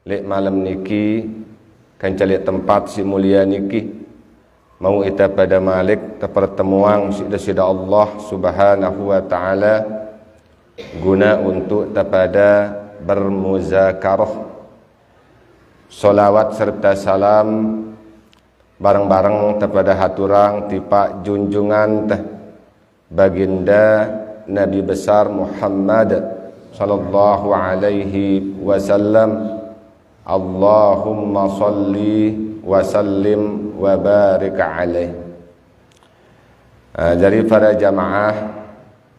lek malam niki kan calik tempat si mulia niki mau ita pada malik pertemuan sida Allah Subhanahu wa taala guna untuk tapada bermuzakarah solawat serta salam bareng-bareng kepada haturang tipak junjungan teh baginda Nabi besar Muhammad sallallahu alaihi wasallam. Allahumma salli wa sallim wa barik alaih. Jadi para jamaah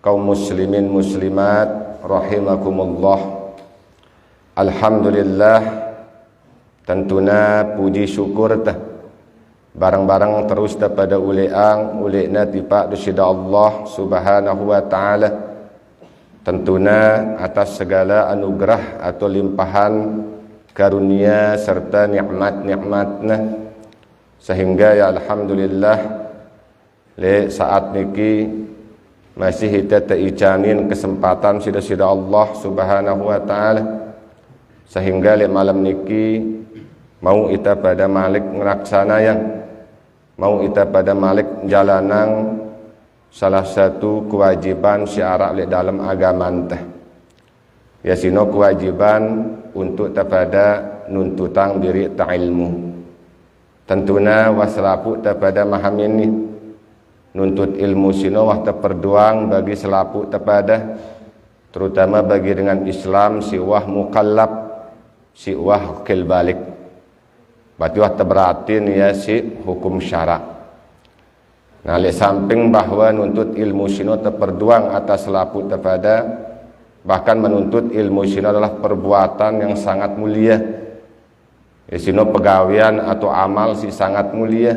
kaum muslimin muslimat rahimakumullah, alhamdulillah tentuna puji syukur teh barang-barang terus daripada ule'na tipak dusida Allah Subhanahu wa ta'ala, tentuna atas segala anugerah atau limpahan karunia serta nikmat-nikmatna, sehingga ya alhamdulillah le saat niki masih kita teicanin kesempatan sida Allah Subhanahu wa ta'ala, sehingga le malam niki mau kita pada malik ngelaksana yang mau kita pada malik jalanang salah satu kewajiban syiar le dalam agama teh yasino kewajiban untuk tapada nuntutang diri ta ilmu. Tentuna waselapu tapada maham ini nuntut ilmu sino wah perduang bagi selapu tapada terutama bagi dengan Islam si wah mukallab si wah kil balik berarti wah teberatin ya si hukum syarak. Nah le samping bahwa nuntut ilmu sino terperduang atas selapu tapada, bahkan menuntut ilmu sino adalah perbuatan yang sangat mulia. Sino pegawian atau amal si sangat mulia,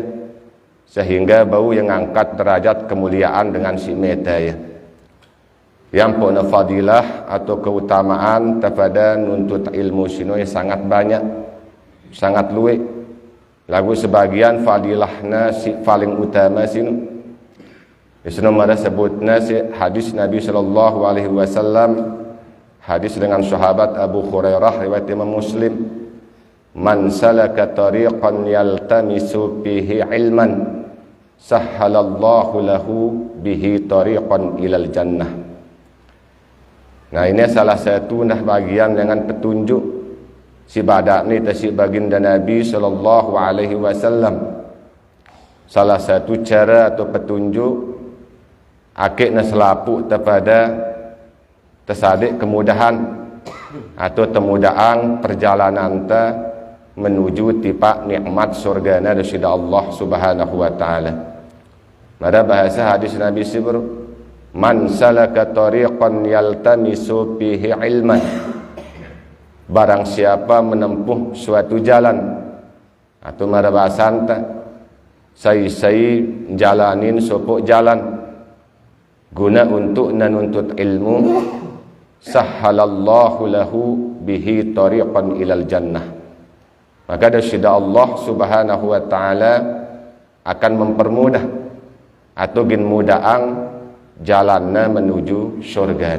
sehingga bau yang angkat derajat kemuliaan dengan si meta ya. Yang punya fadilah atau keutamaan kepada nuntut ilmu sino yang sangat banyak, sangat luwe. Lagu sebagian fadilahna si paling utama sino. Sino mara sebutna si hadis Nabi sallallahu alaihi wasallam, hadis dengan sahabat Abu Hurairah riwayat Imam Muslim, man salaka tariqan yaltamisu bihi ilman sahhalallahu lahu bihi tariqan ilal jannah. Nah ini salah satu bagian dengan petunjuk si badak ni si baginda Nabi sallallahu alaihi wasallam. Salah satu cara atau petunjuk akikna selapu kepada tersadik kemudahan atau temudaan perjalanan ta menuju tipak nikmat surgana dari Allah Subhanahu wa taala. Pada bahasa hadis Nabi sibur, man salaka tariqan yaltamisu fihi ilman, barang siapa menempuh suatu jalan atau pada bahasa anta sai jalanin sopok jalan guna untuk nanuntut ilmu, sahhalallahu lahu bihi tariqan ilal jannah, maka dari Allah Subhanahu wa ta'ala akan mempermudah atau gin mudaang jalannya menuju surga.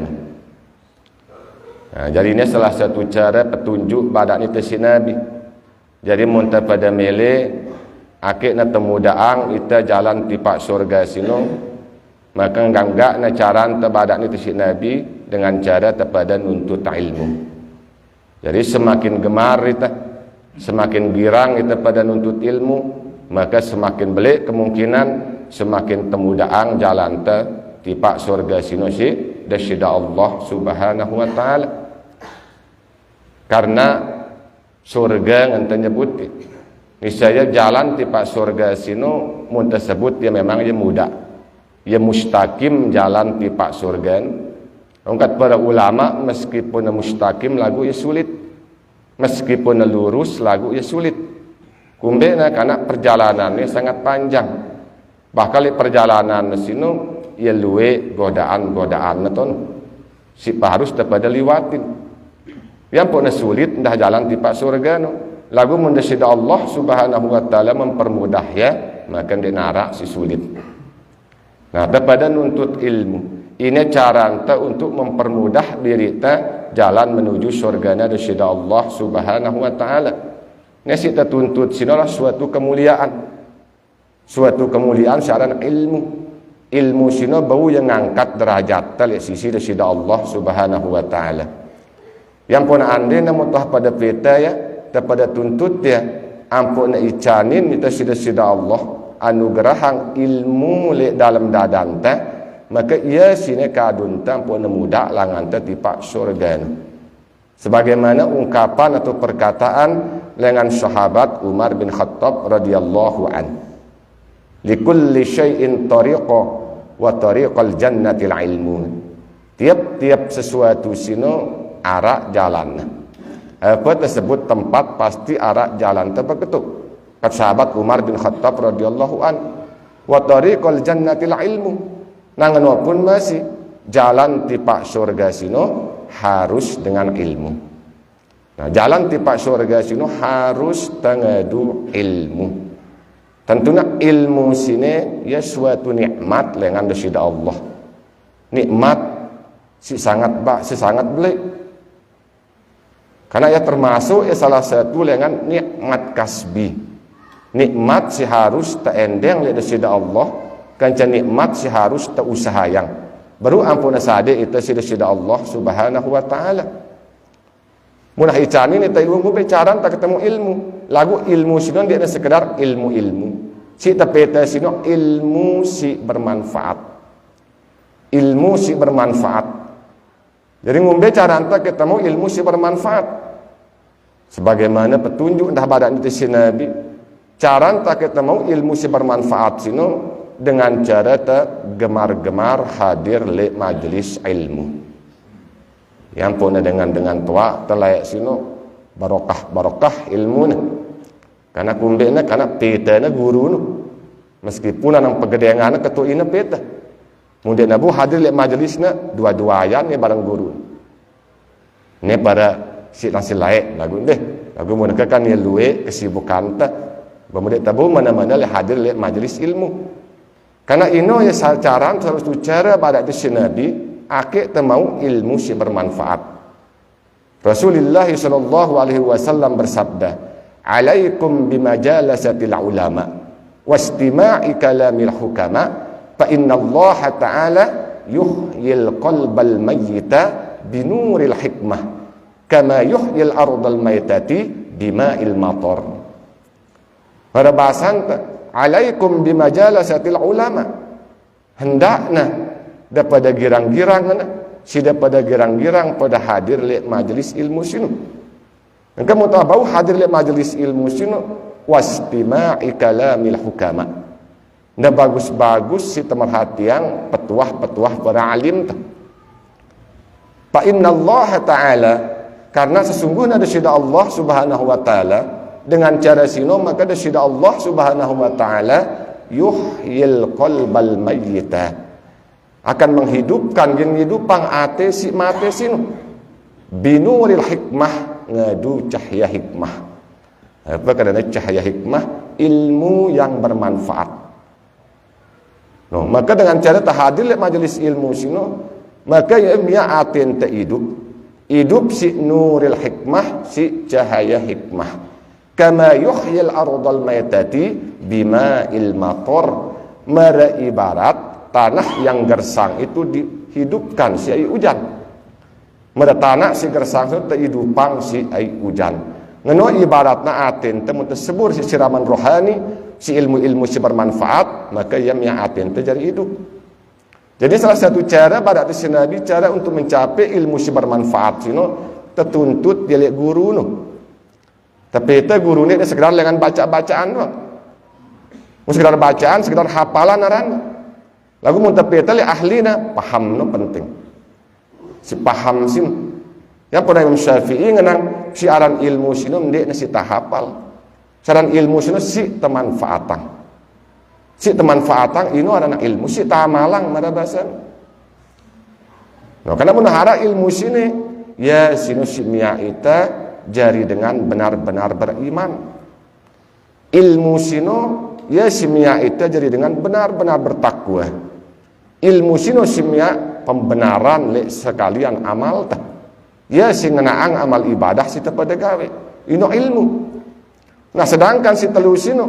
Nah, jadi ini salah satu cara petunjuk badak ni tesi Nabi. Jadi muntah pada mele akikna temudaang ita jalan tipak surga sino, maka enggak na cara tebadak ni tesi Nabi dengan cara tepada nuntut ilmu. Jadi semakin gemar kita, semakin girang kita pada nuntut ilmu, maka semakin belik kemungkinan semakin temudaang jalan te tipak surga sino si dasyida Allah Subhanahu wa ta'ala. Karena surga ngan nyebut niscaya jalan tipak surga sino mun tersebut dia memang dia mudah, dia mustaqim jalan tipak surga. Ungkat para ulama meskipun mustaqim lagu ya sulit, meskipun lurus lagu ya sulit. Kumbe na karena perjalanannya sangat panjang. Bahkan perjalanan sino ya luwe godaan-godaan naton si harus tepada liwatin. Yang pun sulit dah jalan tipak surga no. Lagu mendasida Allah Subhanahu wa ta'ala mempermudah ya, maka dia narak si sulit. Nah, daripada nuntut ilmu, ini cara anta untuk mempermudah diri kita jalan menuju surgana daripada Allah Subhanahu wa taala. Ini kita tuntut sinolah suatu kemuliaan. Suatu kemuliaan syarat ilmu. Ilmu sino bau yang ngangkat derajat dari sisi daripada Allah Subhanahu wa taala. Yang pun ande namun tah pada peta ya, daripada tuntut dia ampun icanin kita sida Allah anugerahang ilmu le dalam dadan teh, maka ia sine kadun tampun muda langan teh tipak surga. Sebagaimana ungkapan atau perkataan lengan sahabat Umar bin Khattab radhiyallahu an. Likulli syai'in tariqa wa tariqal jannatil ilmu. Tiap-tiap sesuatu sino arak jalan. Apa tersebut tempat pasti arak jalan terbeketuk. Kata sahabat Umar bin Khattab radhiyallahu an, wa tariqal jannatil ilmu. Nangan wapun masih jalan tipak surga sino harus dengan ilmu. Nah, jalan tipak surga sino harus tengadu ilmu. Tentunya ilmu sini ya suatu nikmat lengan daripada Allah. Nikmat si sangat belik. Karena ya termasuk ya salah satu lengan nikmat kasbi. Nikmat si harus tak endeng daripada Allah. Kanca nikmat si harus tak usaha yang. Baru ampun sade itu si daripada Allah Subhanahu wa taala. Munah icani ni tak ilmu bicara tak ketemu ilmu. Lagu ilmu sino dia ada sekedar ilmu-ilmu. Si tapeta sino ilmu si bermanfaat. Ilmu si bermanfaat. Jadi ngombe cara anta ketemu ilmu si bermanfaat. Sebagaimana petunjuk dah badan itu si Nabi. Cara anta ketemu ilmu si bermanfaat sino dengan cara tak gemar-gemar hadir le majlis ilmu. Yang pun dengan tua terlayak sino barokah ilmu ni. Karena kumbena karena peta na guru nu. Meskipun anang pegedengan ketua ina peta. Kemudian Nabu hadir le majlis na dua-duayan ni barang guru. Ni pada si nasi laik lagu deh. Lagu mun kan ni luwe kesibukan ta. Kemudian tabu mana-mana le hadir le majlis ilmu. Karena ino ya cara harus cara pada itu Nabi akik temau ilmu si bermanfaat. Rasulullah sallallahu alaihi wasallam bersabda, "Alaikum bimajalasatil ulama wastima'i kalamil hukama, fa inna Allah ta'ala yuhyil qalbal mayyita binuril hikmah, kama yuhyil ardal maytati bima'il matar." Pada bahasan alaikum bimajalasatil ulama, hendakna daripada girang-girang si daripada girang-girang pada hadir le majlis ilmu sinu. Kamu tahu bau hadir le majlis ilmu sinu wastima'i kalamil hukama. Nda bagus-bagus si temerhatian petuah-petuah para alim ta. Fa inna Allah ta'ala, karena sesungguhnya daripada Allah Subhanahu wa taala dengan cara sino maka daripada Allah Subhanahu wa taala yuhyil qalbal mayyita, akan menghidupkan kehidupan ate si mate sinu binuril hikmah, ngadu cahaya hikmah. Apa kadang cahaya hikmah? Ilmu yang bermanfaat. No, maka dengan cara tahadir majelis ilmu sinu maka ya ate ente hidup si nuril hikmah, si cahaya hikmah. Kama yuhyil ardal maytati bima'il matar, mara ibarat tanah yang gersang itu dihidupkan si air hujan. Mada tanah si gersang itu terhidupkan si air hujan. Ngeno ibaratna aten temu tersebur si siraman rohani, si ilmu-ilmu si bermanfaat, maka yang aten terjadi hidup. Jadi salah satu cara pada si Nabi cara untuk mencapai ilmu si bermanfaat sino tertuntut dia lihat guru no. Tapi itu guru ni dia sekedar dengan baca-bacaan doang. Sekedar bacaan, sekedar hafalan aran. Lagu mun tapi itu ahlina paham no penting. Si paham sin. Yang pada Imam Syafi'i ngenang siaran ilmu sino ndek si tahapal. Siaran ilmu sino si temanfaatan. Si temanfaatan ino ada ilmu si tamalang mada bahasan. No, karena menahara ilmu sini ya sino si mia ita jari dengan benar-benar beriman. Ilmu sino ya simia itu jadi dengan benar-benar bertakwa. Ilmu sino simia pembenaran le sekalian amal ta. ya si ngenaang amal ibadah si pada gawe ino ilmu. Nah sedangkan si telu sino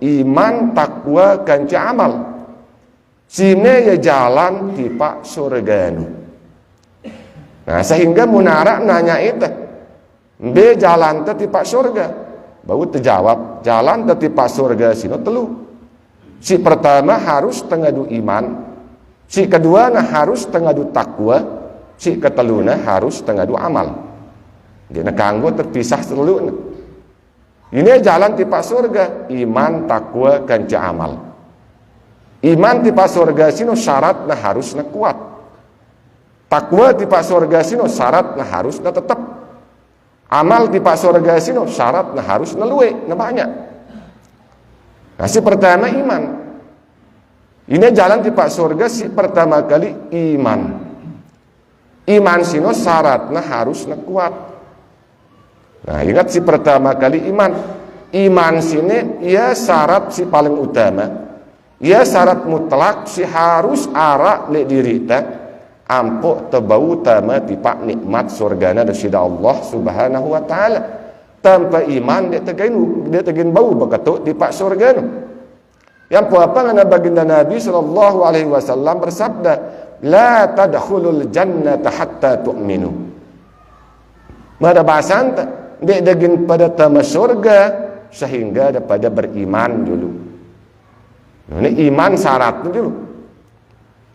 iman takwa kanca amal sine ya jalan tipa surga nu. Nah sehingga munara nanya itu be jalan tipa surga bau terjawab jalan tipa surga sino telu. Si pertama harus tengadu iman, si kedua harus tengadu takwa, si keteluna harus tengadu amal. Dia kanggo terpisah telu. Ini jalan tipa surga, iman, takwa, kanca amal. Iman tipa surga sino syarat harus kuat. Takwa tipa surga sino syarat harus tetap. Amal tipa surga sino syarat harus luwe, banyak. Nah si pertama iman. Ini jalan tipa surga si pertama kali iman. Iman sino syaratnya harus kuat. Nah ingat si pertama kali iman. Iman sini ia syarat si paling utama. Ia syarat mutlak si harus arak le diri ta ampuk tebau tama tipa nikmat surgana dari Allah Subhanahu wa taala. Tanpa iman dia tegin bau beketuk tipa surgana. Yang apa ngana baginda Nabi sallallahu alaihi wasallam bersabda, "La tadkhulul jannata hatta tu'minu." Mada bahasan dia daging pada tama surga sehingga daripada beriman dulu. Ini iman syaratnya dulu.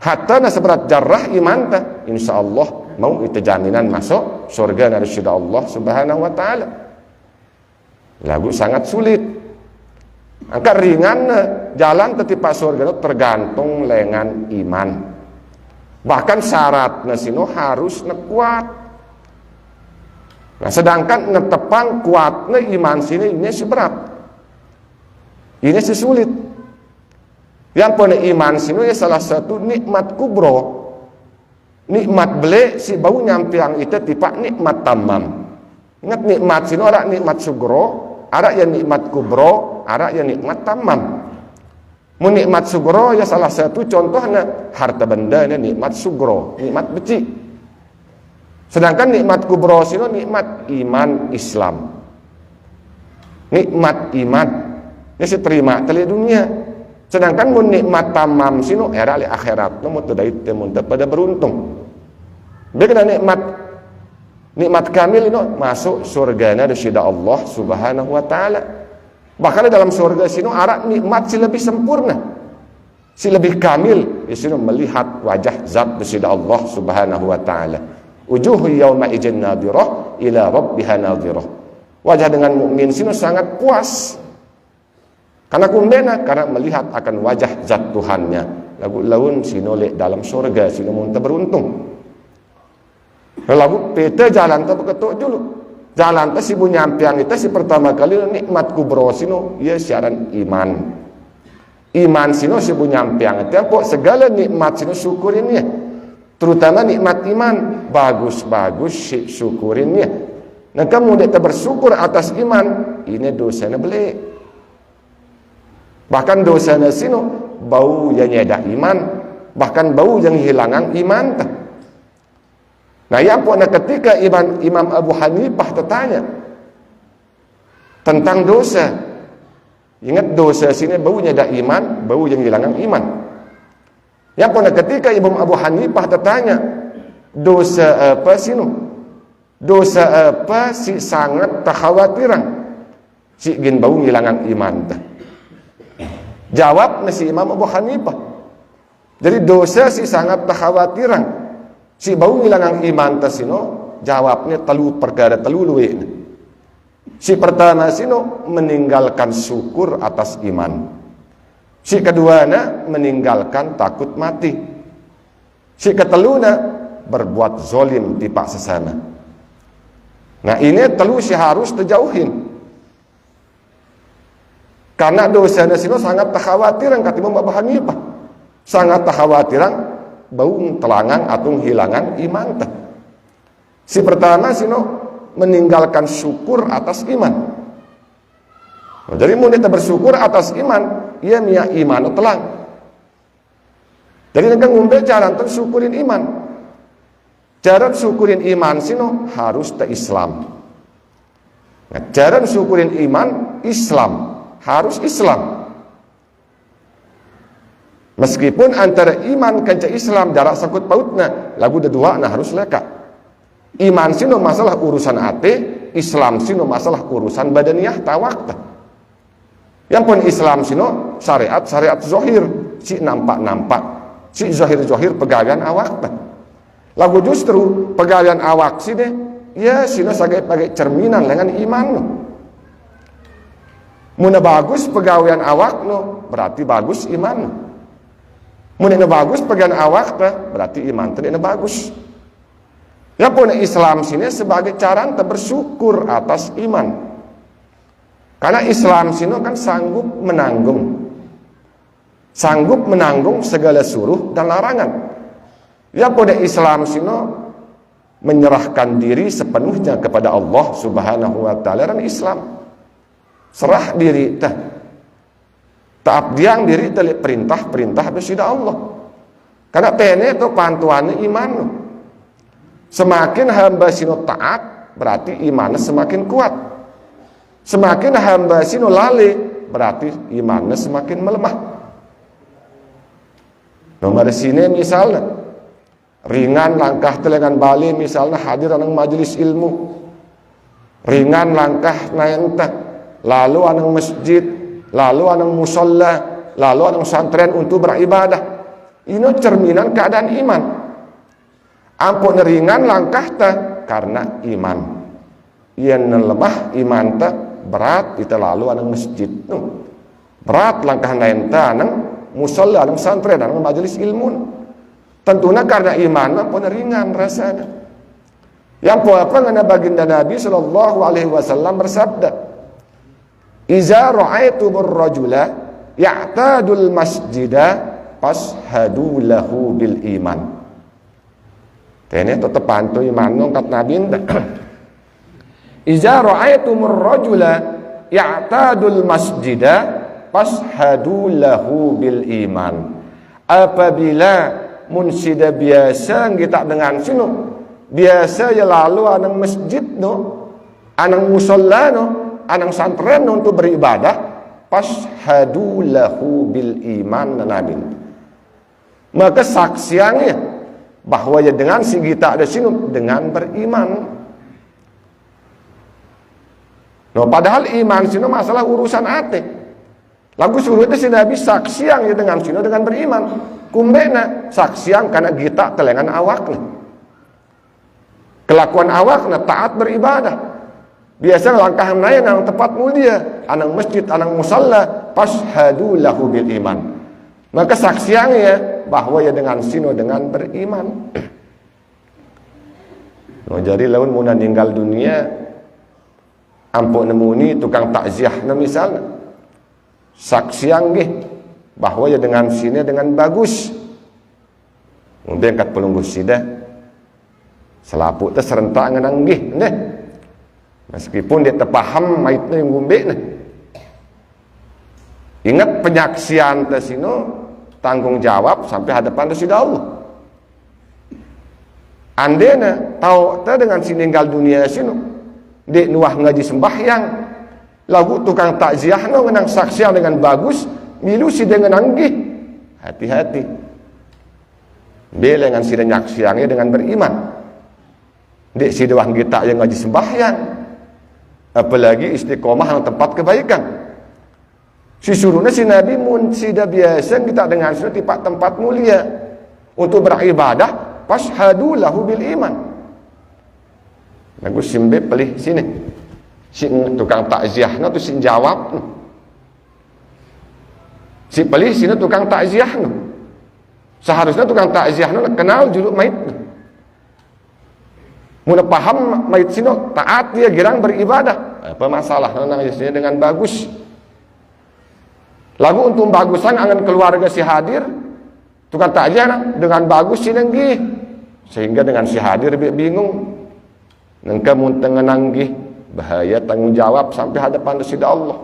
Hatta seberat jarrah iman ta, insyaallah mau itu jaminan masuk surga dari Allah Subhanahu wa taala. Lagu sangat sulit. Angka ringan jalan tetipa surga itu tergantung lengan iman. Bahkan syaratnya sino harus kuat. Nah, sedangkan netepang kuatnya iman sini ini seberat. Ini sesulit. Yang punya iman sini ya salah satu nikmat kubro. Nikmat beli si bau nyampiang itu tipa nikmat tamam. Ingat nikmat sini ada nikmat sugro, ada yang nikmat kubro, ada yang nikmat tamam. Menikmat sugro ya salah satu contohnya harta benda ini nikmat sugro, nikmat beci. Sedangkan nikmat kubro sino nikmat iman Islam. Nikmat iman ya si terima tali dunia. Sedangkan mun nikmat tamam sino era li akhirat no mutadait temun pada beruntung. Bagaimana nikmat kamil ino masuk surgana dari Allah Subhanahu wa taala. Bahkan dalam surga sino ada nikmat si lebih sempurna. Si lebih kamil sino melihat wajah zat dari Allah Subhanahu wa taala. Wujuhu yauma idzin nadhirah ila rabbiha nadhirah. Wajah dengan mukmin sino sangat puas. Karena kumbena karena melihat akan wajah zat Tuhannya. Lagu laun sino le dalam surga sino mun beruntung. Lagu peta jalan ta beketuk dulu. Jalan ta si bunyampiang itu si pertama kali nikmat kubro sino ia siaran iman. Iman sino si bunyampiang itu pok segala nikmat sino syukurin ya. Terutama nikmat iman bagus-bagus si syukurin ya. Nah kamu tidak bersyukur atas iman ini dosanya beli. Bahkan dosanya sino bau yang nyeda iman, bahkan bau yang hilangan iman. Nah ya pokoknya ketika Imam Abu Hanifah tertanya tentang dosa, ingat dosa sini bau nyeda iman, bau yang hilangan iman. Ya pokoknya ketika Imam Abu Hanifah tertanya dosa apa sino, dosa apa si sangat takhawatiran, si gin bau hilangan iman. Jawab si Imam Abu Hanifah. Jadi dosa si sangat takhawatiran. Si bau ngilangang iman tasino jawabnya telu perkara telu luwe. Si pertama sino meninggalkan syukur atas iman. Si keduanya meninggalkan takut mati. Si keteluna berbuat zolim di pak sesama. Nah ini telu si harus terjauhin. Karena dosanya sino sangat takhawatiran kata Imam Abu Hanifah. Sangat takhawatiran bau telangan atau hilangan iman. Si pertama sino meninggalkan syukur atas iman. Nah, jadi mun kita bersyukur atas iman, ia mia iman telang. Jadi nengkang ngumbe cara untuk syukurin iman. Cara syukurin iman sino harus te Islam. Nah, cara syukurin iman Islam harus Islam. Meskipun antara iman kanca Islam jarak sakut pautna, lagu dua nah harus leka. Iman sino masalah urusan ate, Islam sino masalah urusan badaniyah tawak. Yang pun Islam sino syariat zohir, si nampak, si zohir pegawaian awak. Lagu justru pegawaian awak sih deh, ya sino sebagai cerminan dengan iman no. Muna bagus pegawaian awak no, berarti bagus iman no. Muna bagus pegawaian awak berarti iman tadi bagus. Ya pun Islam sini sebagai cara kita bersyukur atas iman. Karena Islam sini kan sanggup menanggung segala suruh dan larangan. Ya pada Islam sino menyerahkan diri sepenuhnya kepada Allah Subhanahu wa taala dan Islam. Serah diri taabdiang diri tali perintah besida Allah. Karena tene itu pantuannya iman. Semakin hamba sino taat berarti imannya semakin kuat. Semakin hamba sino lali berarti imannya semakin melemah. Nomor sini misalnya ringan langkah telengan bali misalnya hadir anang majelis ilmu, ringan langkah naenta lalu anang masjid, lalu anang musolla, lalu anang santren untuk beribadah. Ini cerminan keadaan iman. Ampun ringan langkah karena iman. Yang lemah iman berat itu lalu anang masjid. Berat langkah naenta anang musolla, anang santren, anang majelis ilmu. Tentunya karena iman pun ringan rasanya. Yang apa ngana baginda Nabi sallallahu alaihi wasallam bersabda, "Iza ra'aitumur rajula ya'tadul masjida fashhadu lahu bil iman." Tene tetepan tu iman ngkat Nabi ndak. Iza ra'aitumur rajula ya'tadul masjida fashhadu lahu bil iman. Apabila munsida biasa kita dengan sino biasa ya lalu anang masjid no, anang musolla no, anang santren no untuk beribadah, fashhadu lahu bil iman nabi. Maka saksiannya bahwa ya dengan si kita ada sino dengan beriman. No, padahal iman sino masalah urusan ate. Lagu suruh itu si Nabi saksiang ya dengan sino dengan beriman. Kumbena saksiang karena kita telengan awakna. Kelakuan awakna taat beribadah. Biasa langkah naya nang tempat mulia, anang masjid, anang musalla, fashhadu lahu bil iman. Maka saksiangnya bahwa ya dengan sino dengan beriman. Jadi lawan muna ninggal dunia, ampun nemuni tukang takziah na misalnya. Saksiang gih bahwa ya dengan sini dengan bagus. Kemudian kat pelungguh sida selaput teh serentak ngenanggih deh. Meskipun dia terpaham maitnya yang gumbe nah. Ingat penyaksian teh sino tanggung jawab sampai hadapan sida Allah. Andena tahu teh dengan si ninggal dunia sino dek nuah ngaji sembahyang lagu tukang takziah no ngenang saksian dengan bagus milu si dengan anggih. Hati-hati. Bela dengan si nyaksiangnya dengan beriman. Dek si doang kita yang ngaji sembahyang. Apalagi istiqomah yang tempat kebaikan. Si suruhnya si Nabi mun sida biasa kita dengan sini tempat mulia untuk beribadah, fashhadu lahu bil iman. Lagu simbe pelih sini. Si tukang takziah tu si jawab. Si pelih sini tukang takziah seharusnya tukang takziah kenal juluk mait. Mula paham mait sino taat dia girang beribadah. Apa masalah nang isinya dengan bagus. Lagu untuk bagusan angan keluarga si hadir tukang takziah dengan bagus si nenggih. Sehingga dengan si hadir bingung. Nengka munteng nanggi bahaya tanggung jawab sampai hadapan sida Allah.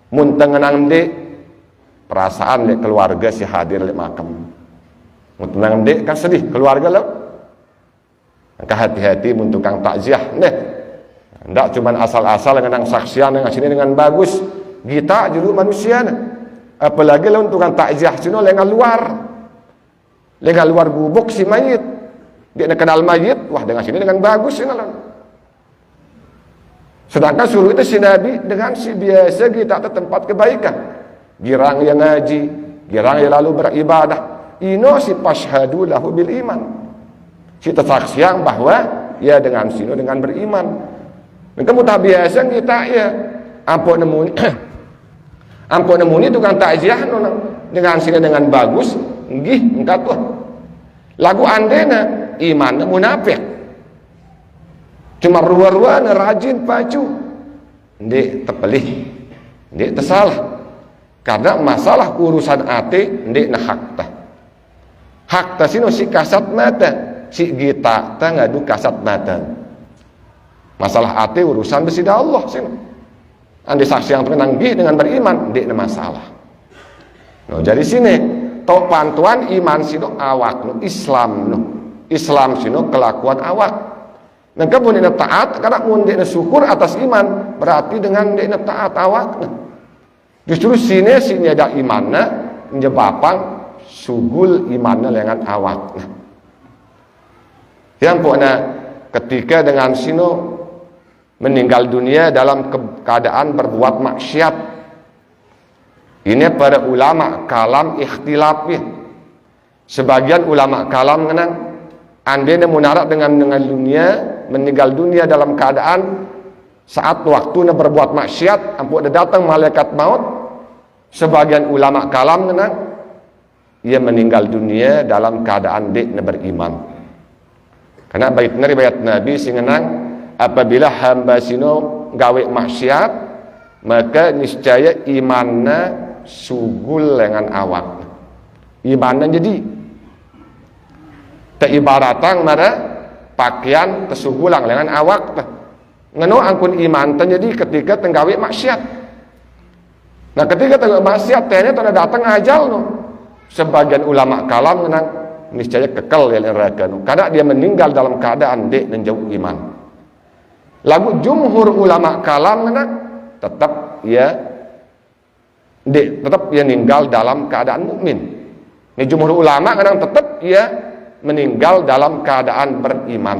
Munteng nangde perasaan dek keluarga si hadir lek makam. Munteng nangde kan sedih keluarga lah. Maka hati-hati mun tukang takziah deh. Ndak cuman asal-asal dengan saksian dengan sini dengan bagus. Kita juga manusia nah. Apalagi lawan tukang takziah sino lengan luar gubuk si mayit. Dia nak kenal mayit, wah dengan sini dengan bagus sini lah. Sedangkan suruh itu si Nabi dengan si biasa kita ke tempat kebaikan. Girang yang ngaji, girang yang lalu beribadah. Ino si pashhadu lahu bil iman. Si tersaksian bahwa ya dengan sini dengan beriman. Dan kamu tak biasa kita ya ampun nemuni tukang takziah dengan sini dengan bagus, nggih engkat tuh. Lagu andena iman munafik. Cuma ruar-ruar rajin pacu. Ndek tepelih. Ndek tersalah. Karena masalah urusan ate ndek na hakta. Hakta sino si kasat mata, si gita ta ngadu kasat mata. Masalah ate urusan besida Allah sino. Ande saksi yang penanggih dengan beriman ndek na masalah. No, jadi sini tok pantuan iman sino awak no Islam sino kelakuan awak. Dan kamu nak taat karena mun dia syukur atas iman berarti dengan dia taat awak. Justru sini ada imanna menyebabkan sugul imanna dengan awak. Yang pokoknya ketika dengan sino meninggal dunia dalam keadaan berbuat maksiat. Ini para ulama kalam ikhtilafnya. Sebagian ulama kalam mengenang andai munarak dengan dunia, meninggal dunia dalam keadaan saat waktunya berbuat maksiat, ampun datang malaikat maut. Sebagian ulama kalam mengenang ia meninggal dunia dalam keadaan dia beriman. Karena bayat Nabi singenang apabila hamba sino gawe maksiat maka niscaya imanna sugul dengan awak. Imanna jadi ibaratan mara pakaian tesugulang dengan awak ngeno angkun iman jadi ketika tenggawe maksiat. Nah ketika tenggawe maksiat tehnya tanda datang ajal no. Sebagian ulama kalam menang niscaya kekal ya neraka no. Karena dia meninggal dalam keadaan dek dan jauh iman. Lagu jumhur ulama kalam menang tetap ia meninggal dalam keadaan mukmin. Ini jumhur ulama menang tetap ia meninggal dalam keadaan beriman.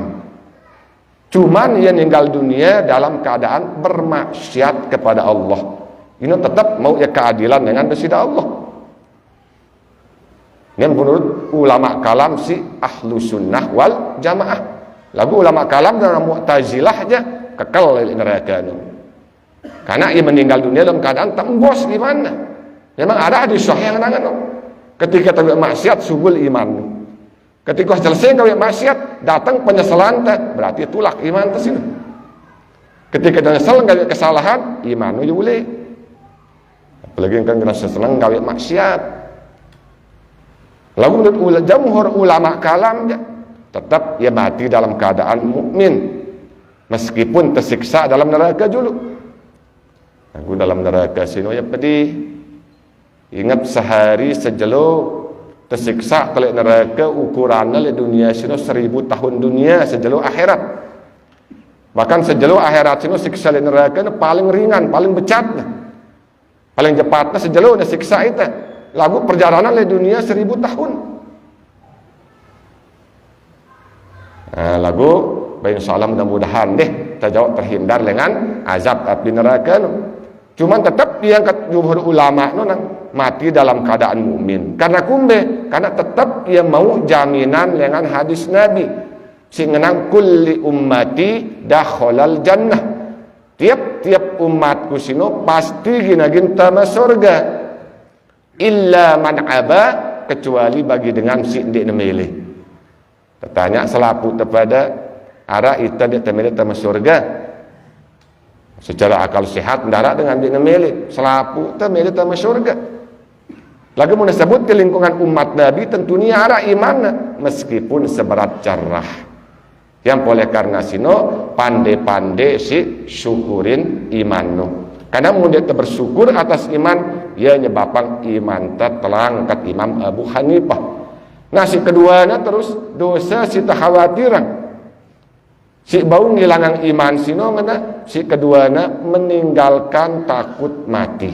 Cuman ia meninggal dunia dalam keadaan bermaksiat kepada Allah. Ini tetap mau ia keadilan dengan besida Allah. Ini menurut ulama kalam si ahlu sunnah wal jamaah. Lagu ulama kalam dalam Mu'tazilah aja kekal di neraka. Karena ia meninggal dunia dalam keadaan tembus gimana? Memang ada hadis sahih yang nangan. Ketika terlalu maksiat subul iman. Ketika selesai gawe maksiat, datang penyesalan berarti tulak iman tersini. Ketika nyesal gawe kesalahan, iman nu boleh. Apalagi kan ngerasa senang gawe maksiat. Lalu menurut jumhur ulama kalam tetap ia mati dalam keadaan mukmin meskipun tersiksa dalam neraka dulu. Aku dalam neraka sino ya pedih. Ingat sehari sejelo tersiksa kalau neraka ukurannya di dunia sino 1000 tahun dunia sejelo akhirat. Bahkan sejelo akhirat sino siksa di neraka paling ringan, paling becat, paling cepatnya sejelo na siksa itu. Lagu perjalanan di dunia 1000 tahun. Nah, lagu insya Allah mudah-mudahan deh terhindar dengan azab api neraka. Cuman tetap diangkat jumhur ulama mati dalam keadaan mukmin. Karena karena tetap ia mau jaminan dengan hadis Nabi. Singenang kulli ummati dakhalal jannah. Tiap-tiap umatku sino pasti ginagin tama surga. Illa man aba kecuali bagi dengan si ndik nemilih. Bertanya selapu kepada ara ita ndik temilih tama surga. Secara akal sehat mendarat dengan dia memilih selapu temilih tama surga. Lagi mau disebut ke lingkungan umat Nabi tentunya arah iman meskipun seberat jarrah. Yang boleh karena sino pandai-pandai si syukurin iman no. Karena mau dia bersyukur atas iman ia nyebabkan iman telang kat Imam Abu Hanifah. Nah si keduanya terus dosa si kekhawatiran. Si bau ngilangan iman sino ngana, si keduana meninggalkan takut mati.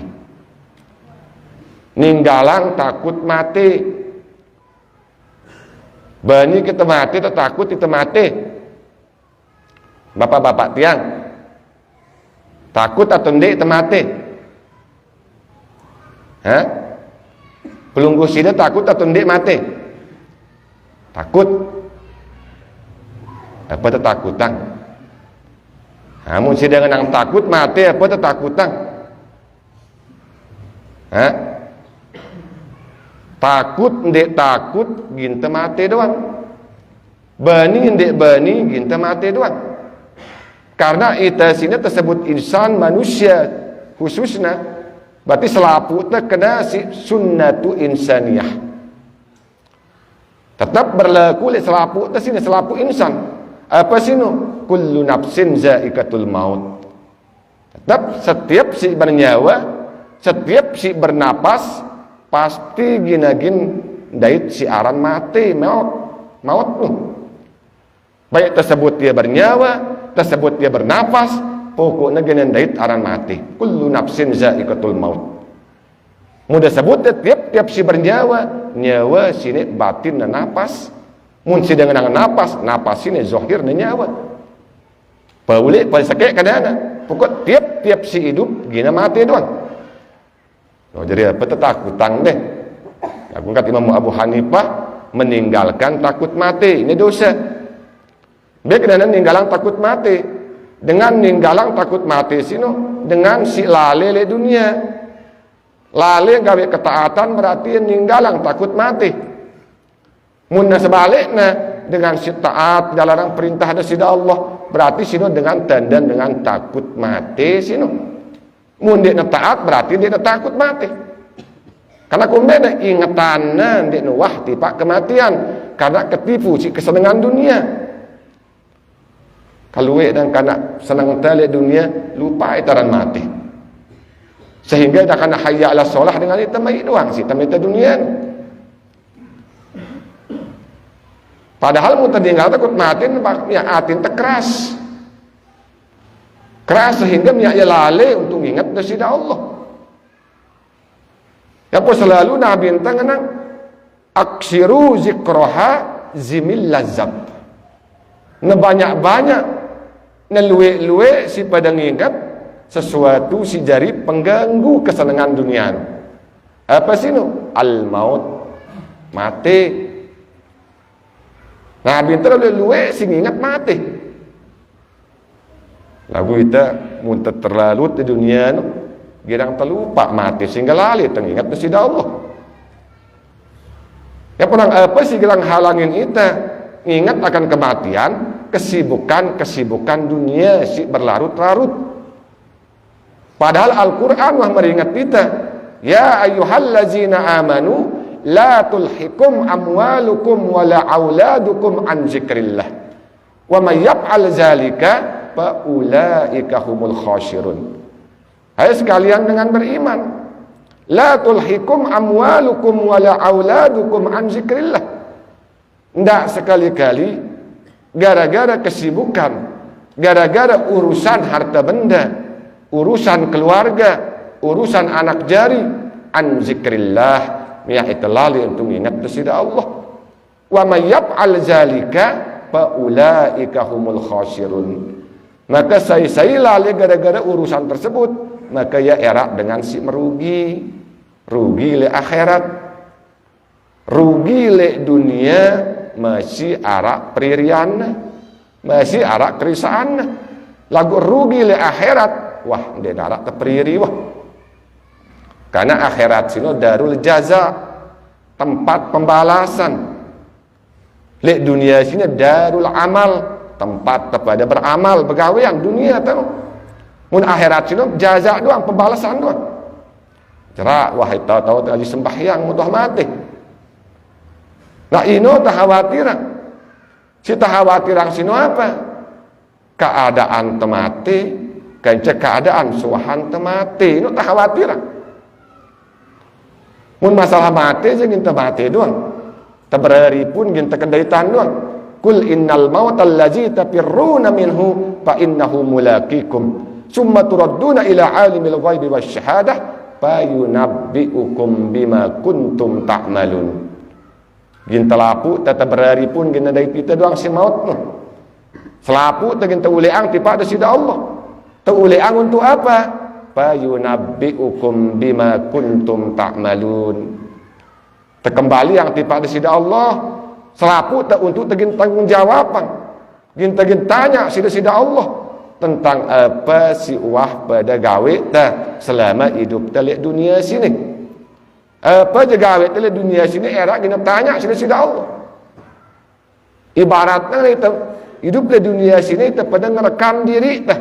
Ninggalang takut mati. Bani kita mati, kita takut kita mati. Bapak-bapak tiang, takut atau ndik kita mati? Hah? Pelunggu sida takut atau ndik mati? Takut. Apa ketakutan? Namun si dengan yang takut mati apa ketakutan? Hah? Takut ndek takut ginta mati doang. Bani ndek bani ginta mati doang. Karena ita sini tersebut insan manusia khususnya, berarti selapu kena si sunnatu insaniyah. Tetap berlaku le selapu sini selapu insan. Apa sino? Kullu nafsin zaikatul maut. Tetap setiap si bernyawa, setiap si bernapas pasti ginagin dait si aran mati maut tuh. Baik tersebut dia bernyawa, tersebut dia bernapas, pokoknya ginin dait aran mati. Kullu nafsin zaikatul maut. Mudah sebut tiap si bernyawa, nyawa sini batin dan napas. Mun si dengan napas ini zahir na nyawa. Pauli pada sakit kadang pokok tiap si hidup gina mati doang. Oh, jadi apa ketakutan deh. Aku kata Imam Abu Hanifah meninggalkan takut mati, ini dosa. Dia kena ninggalang takut mati. Dengan ninggalang takut mati sino dengan si lale le dunia. Lale gawe ketaatan berarti ninggalang takut mati. Munna sebaliknya dengan si taat dalam perintah dari Allah berarti sino dengan dandan dengan takut mati sino. Mun dia taat berarti dia takut mati. Karena kumbena ingetanna dia wah tipak kematian karena ketipu si kesenangan dunia. Kalau dan karena senang tali dunia lupa itaran mati. Sehingga dah kena hayya ala solah dengan itu mai doang si tamita dunia. Padahal mun tinggal takut mati ya atin keras. Keras sehingga ya lale untuk ingat dasida Allah. Ya po selalu Nabi entang nang aksiru zikroha zimil lazat. Banyak-banyak neluwe-luwe si pada ngingat sesuatu si jari pengganggu kesenangan dunia. Apa sih nu? Al maut, mati. Nah, bintar luwe sing ingat mati. Lagu kita muntah terlalu di dunia nu, girang terlupa mati sehingga lali tengingat nasida Allah. Ya penang apa sih girang halangin kita ingat akan kematian, kesibukan dunia si berlarut-larut. Padahal Al-Qur'an mah meringat kita, ya ayyuhallazina amanu la tulhikum amwalukum wala auladukum an zikrillah wa may yaf'al zalika fa ulaika humul khasirun. Hai sekalian dengan beriman, la tulhikum amwalukum wala auladukum an zikrillah. Ndak sekali-kali gara-gara kesibukan, gara-gara urusan harta benda, urusan keluarga, urusan anak jari, an zikrillah ya itlali untuk ingat kepada Allah. Wa may yaf'al zalika fa ulaika humul khasirun. Maka saya lali gara-gara urusan tersebut, maka ya erak dengan si merugi, rugi le akhirat, rugi le dunia, masih arak peririan, masih arak kerisaan. Lagu rugi le akhirat, wah dia arak keperiri wah. Karena akhirat sino darul jaza, tempat pembalasan. Lek dunia sini darul amal, tempat kepada beramal, begawean dunia tahu. Mun akhirat sino jaza doang, pembalasan doang. Cerak wahai tahu tadi sembahyang mudah mati. Nah ino tak khawatiran. Si tak khawatiran sino apa? Keadaan temati, keadaan suahan temati, ino tak khawatiran. Mun masalah mati aja kita mati doang. Teberari pun kita kendaitan doang. Qul innal mautal ladzi tafirruna minhu fa innahu mulaqikum summa turadduna ila alimil ghaibi wasyahadah fayunabbiukum bima kuntum ta'malun. Gin telapu tata berari pun gina dari kita doang si maut no. Selapu tegin tauleang tipa ada sida Allah. Tauleang untuk apa? Fayunabbiukum bima kuntum ta'malun. Terkembali yang tipa ada sida Allah. Selapu tak untuk tegin tanggung jawaban. Gin tegin tanya sida Allah tentang apa si wah pada gawe ta selama hidup ta lihat dunia sini. Apa je gawe ta lihat dunia sini era gina tanya sida Allah. Ibaratnya itu hidup di dunia sini ta pada ngerekam diri ta.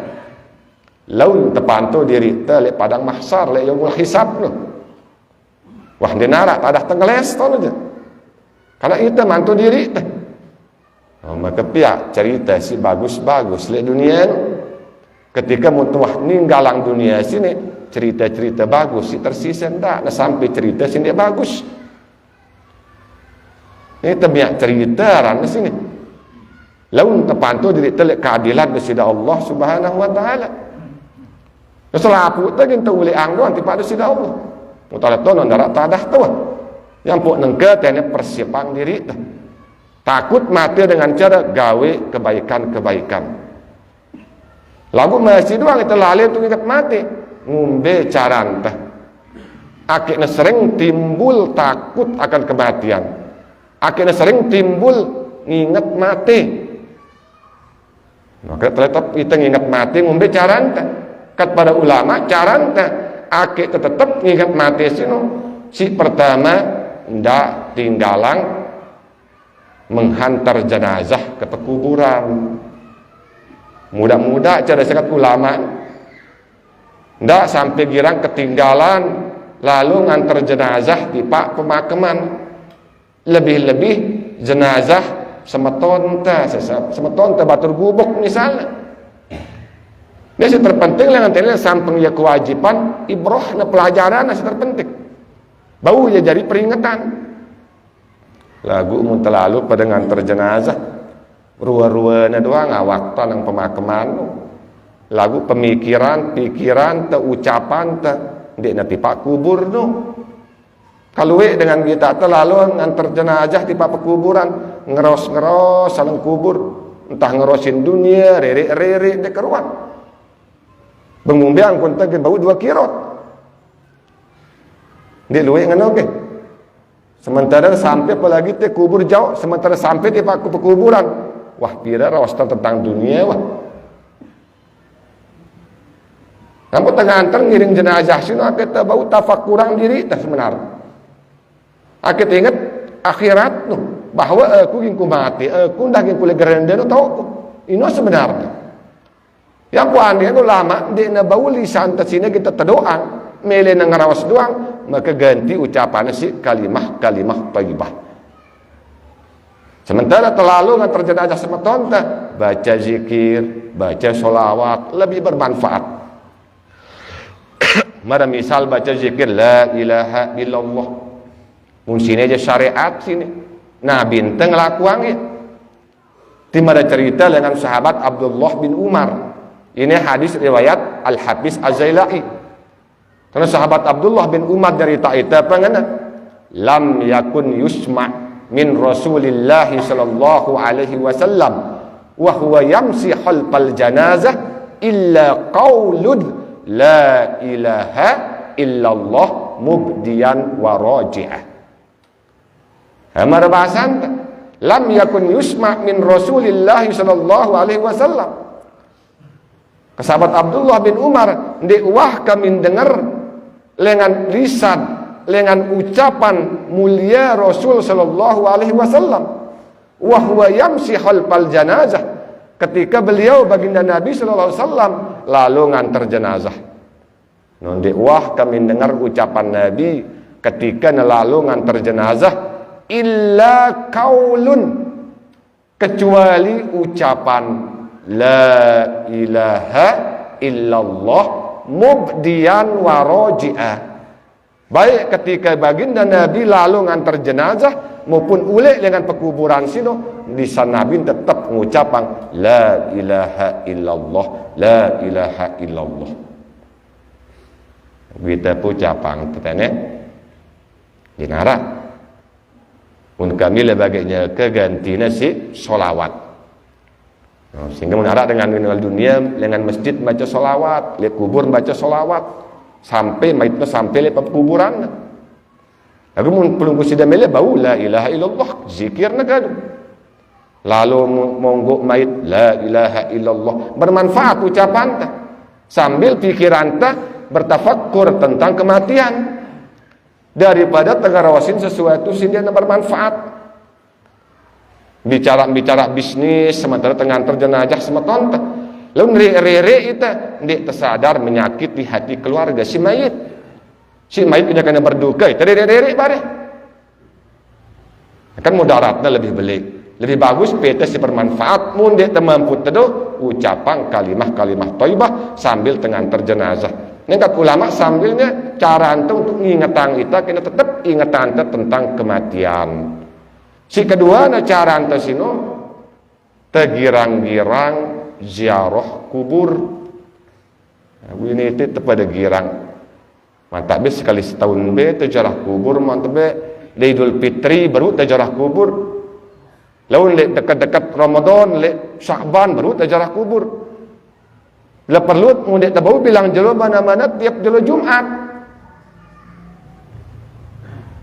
Laun terpantau diri ta lihat padang mahsyar lihat yaumul hisab no. Wah dinara tak ada tenggeles tu aja. Karena itu mantu diri maka pihak cerita si bagus-bagus lihat dunia ketika mutuah ninggalang dunia sini cerita-cerita bagus si tersisa ndak nah sampai cerita sini bagus ini tembiak cerita rana sini laun terpantu diri telik keadilan dari Allah subhanahu wa ta'ala selapu tadi kita boleh angguan tiba ada sida Allah mutala tono ndarak tadah tawa yang pun nengke tene persiapang diri takut mati dengan cara gawe kebaikan-kebaikan lagu masih doang itu lalai untuk ingat mati ngumbe caran teh akhirnya sering timbul takut akan kematian akhirnya sering timbul nginget mati maka tetap kita nginget mati ngumbe caran teh kat pada ulama caran teh akhirnya tetap nginget mati sino si pertama ndak tinggalang menghantar jenazah ke pekuburan mudah-mudah cara sekat ulama ndak sampai girang ketinggalan lalu ngantar jenazah di pak pemakaman lebih-lebih jenazah semeton batur gubuk misalnya ini terpenting lah nanti samping ya kewajiban ibroh na pelajaran nasi terpenting bau ya jadi peringatan lagu mun terlalu pada ngantar jenazah ruwa-ruwana doang awak tanang pemakaman lagu pemikiran pikiran te ucapan te ndek na tipak kubur no kalau dengan kita terlalu ngantar jenazah tipak pekuburan ngeros saling kubur entah ngerosin dunia rere dek keruan bengumbiang pun teh bau 2 kirot dia luwe ngono ke sementara sampai apalagi teh kubur jauh sementara sampai di pekuburan wah pira roster tentang dunia wah kamu tengah antar ngiring jenazah sini kita bau tafakurang diri tak sebenarnya kita ingat akhirat no bahwa aku ingin ku mati aku ndak ingin ku legerende no tahu ini sebenarnya yang puannya itu lama dia na bau lisan tersini kita terdoa mele nang ngarawas doang maka ganti ucapannya si kalimah thayyibah sementara terlalu ngantar jenazah semeton baca zikir baca sholawat lebih bermanfaat mara misal baca zikir la ilaha illallah mun sini aja syariat sini nabi ente ngelakuannya timada cerita dengan sahabat Abdullah bin Umar ini hadis riwayat Al-Hafiz Az-Zailai karena sahabat Abdullah bin Umar dari ta'ita pengana lam yakun yusma' min Rasulillah sallallahu alaihi wasallam wa huwa yamsi khalfal janazah illa qaulud la ilaha illallah mubdiyan wa raji'ah amar bahasan lam yakun yusma' min Rasulillah sallallahu alaihi wasallam sahabat Abdullah bin Umar wah kami dengar dengan lisan dengan ucapan mulia Rasul sallallahu alaihi wasallam wa huwa yamsi khalfal janazah ketika beliau baginda Nabi sallallahu alaihi wasallam lalu ngantar jenazah wah kami dengar ucapan Nabi ketika lalu ngantar jenazah illa qaulun kecuali ucapan la ilaha illallah mubdiyan wa raji'ah Baik ketika baginda Nabi lalu ngantar jenazah maupun ulek dengan pekuburan sino, di sana Nabi tetap mengucapkan la ilaha illallah, la ilaha illallah. Kita ucapan tetane dinara. Pun kami lebagainya kegantinya si solawat. Sehingga menara dengan meninggal dunia dengan masjid baca solawat, lihat kubur baca solawat, sampai maitnya sampai lihat kuburan. Lalu pelunggu sidam ele bau la ilaha illallah, zikir negadu. Lalu monggo mait la ilaha illallah, bermanfaat ucapan ta. Sambil pikiran ta bertafakkur tentang kematian. Daripada tegarawasin sesuatu sehingga bermanfaat. Bicara bisnis sementara tengah terjenajah semeton. Lalu rere kita ndik tersadar menyakit di hati keluarga si mayit. Si mayit punya kena berduka. Tadi rere bare. Kan mudaratnya lebih belik. Lebih bagus peta si bermanfaat mun ndik temampu tedo ucapan kalimah-kalimah thayyibah sambil tengah terjenazah. Nengkat ulama sambilnya cara anta untuk ingatan kita kena tetap ingatan anta tentang kematian. Si kedua na cara anta sino tegirang-girang ziarah kubur. Ini itu pada girang. Mantap be sekali setahun be tejarah kubur, mantap be Idul Fitri baru tejarah kubur. Lalu dekat-dekat Ramadan, Sya'ban baru tejarah kubur. Bila perlu mudik tabau bilang jelo mana-mana tiap jelo Jumat.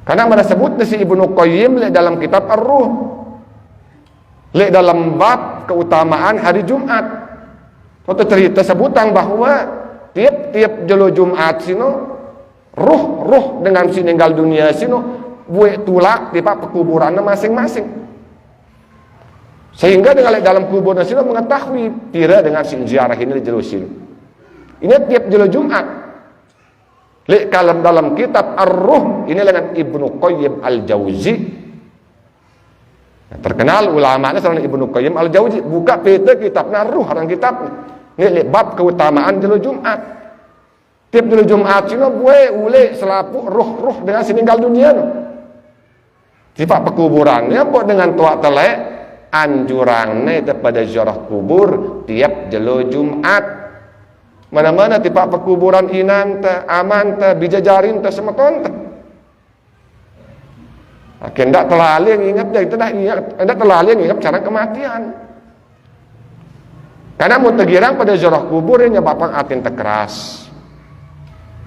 Karena mana sebut si Ibnu Qayyim dalam kitab Ar-Ruh. Dalam bab keutamaan hari Jumat. Waktu cerita sebutan bahwa tiap-tiap jelo Jumat sino ruh dengan si meninggal dunia sino buat tulak di pak pekuburannya masing-masing. Sehingga dengan dalam kubur nasi mengetahui tira dengan si ziarah ini jelusin. Ini tiap jelo Jumat. Kalau dalam kitab Ar-Ruh ini dengan Ibnu Qayyim Al-Jauzi. Terkenal ulamanya seorang Ibnu Qayyim Al-Jauzi. Buka peta kitab Ar-Ruh orang kitabnya. Ini bab keutamaan jelo Jumat. Tiap jelo Jumat sini ule selapu ruh dengan si meninggal dunia. Sifat pekuburannya dengan tua telek anjurannya kepada ziarah kubur tiap jelo Jumat. Mana-mana tiap pekuburan inanta, amanta, bijajarin ta semeton. Kendak terlalu yang ingat dah itu dah ingat, kendak terlalu yang ingat cara kematian. Karena mun tegirang pada ziarah kubur nya bapang atin terkeras.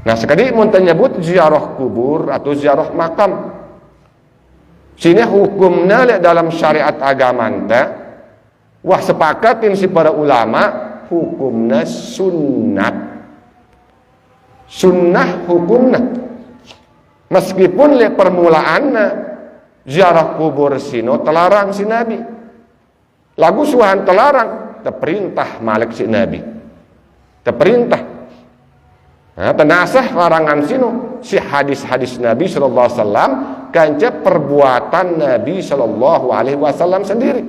Nah, sekali mun nyebut ziarah kubur atau ziarah makam. Sini hukumnya dalam syariat agama anda, wah sepakatin si para ulama hukumnya sunnat. Sunnah hukumnya. Meskipun le permulaannya ziarah kubur sino telarang si Nabi. Lagu suhan telarang, terperintah malik si Nabi. Terperintah. Nah, tenasah larangan sino si hadis-hadis Nabi sallallahu alaihi wasallam kanca perbuatan Nabi sallallahu alaihi wasallam sendiri.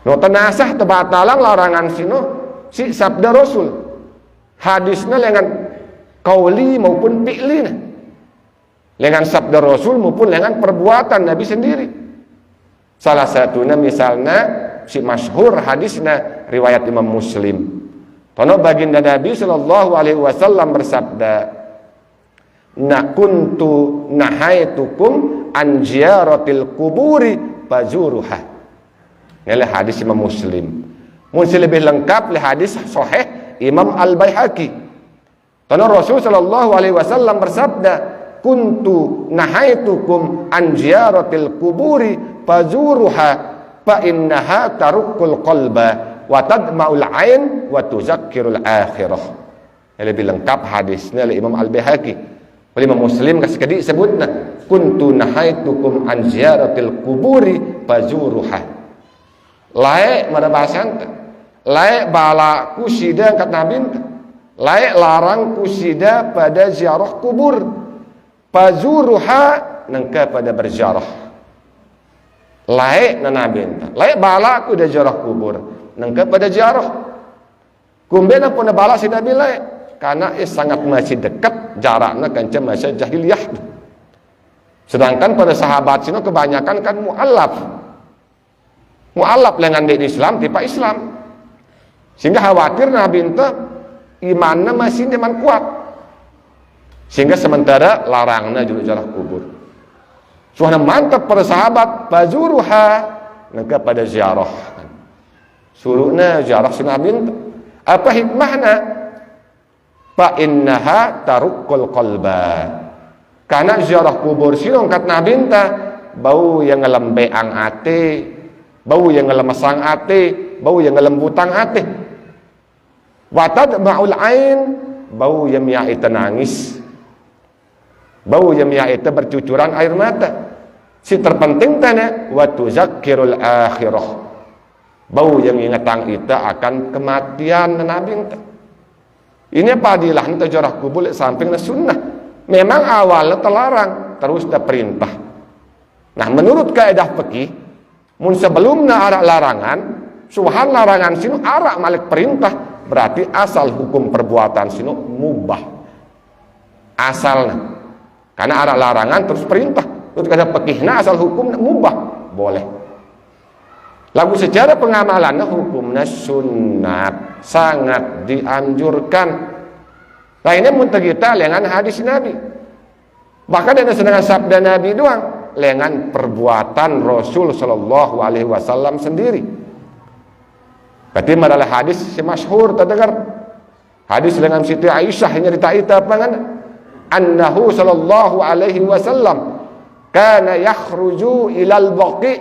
No tenasah tebatalang larangan sino si sabda Rasul. Hadisnya dengan qauli maupun fi'li. Dengan sabda Rasul maupun dengan perbuatan Nabi sendiri. Salah satunya misalnya si masyhur hadisnya riwayat Imam Muslim. Karena baginda Nabi sallallahu alaihi wasallam bersabda, "Nakuntu nahaitukum an ziyaratil kuburi fazuruha." Ini hadis Imam Muslim. Mungkin lebih lengkap le hadis sahih Imam Al-Baihaqi. Karena Rasul sallallahu alaihi wasallam bersabda, "Kuntu nahaitukum an ziyaratil kuburi fazuruha fa innaha tarukul qalba wa tadma'ul ain wa tuzakkirul akhirah." Yang lebih lengkap hadisnya oleh Imam Al-Baihaqi. Oleh Imam Muslim kasih sebutna kuntu nahaitukum an ziyaratil kuburi fazuruha. Laik mana bahasa anta. Laik bala kusida kat Nabi anta. Laik larang kusida pada ziarah kubur. Fazuruha nangka pada berziarah. Laik na Nabi anta. Laik bala kuda ziarah kubur. Nangka pada ziarah. Kumbena pun bala si Nabi laik. karena sangat masih dekat jaraknya kanca masa jahiliyah. Sedangkan pada sahabat sini kebanyakan kan mualaf dengan di Islam tipe Islam, sehingga khawatir Nabi itu imannya masih iman kuat, sehingga sementara larangnya juga ziarah kubur. Suara mantap para sahabat bazuruha nggak pada ziarah, suruhnya ziarah si Nabi itu. Apa hikmahnya? Fa innaha tarukkul qalba. Karena ziarah kubur sino kat Nabi enta bau yang ngelembeang ate, bau yang ngelemesang ate, bau yang ngelembutang ate. Wa tadma'ul ain, bau yang yaita nangis, bau yang yaita bercucuran air mata. Si terpenting tanya wa tuzakkirul akhirah, bau yang ingatang ita akan kematian Nabi enta. Ini padilah enta ziarah kubur sampingna sunnah. Memang awalnya terlarang, terus dah perintah. Nah, menurut kaidah fikih, mun sebelumnya ada larangan, suhan larangan sinu arak malik perintah, berarti asal hukum perbuatan sinu mubah. Asalnya. Karena ada larangan terus perintah. Menurut kaidah fikihna asal hukum mubah, boleh. Lagu secara pengamalannya hukumnya sunat, sangat dianjurkan. Nah ini muntah kita dengan hadis Nabi. Bahkan ada sedangkan sabda Nabi doang, dengan perbuatan Rasul Shallallahu Alaihi Wasallam sendiri. Berarti adalah hadis si masyhur terdengar. Hadis dengan Siti Aisyah yang cerita apa kan? Annahu Shallallahu Alaihi Wasallam kana yakhruju ilal baqi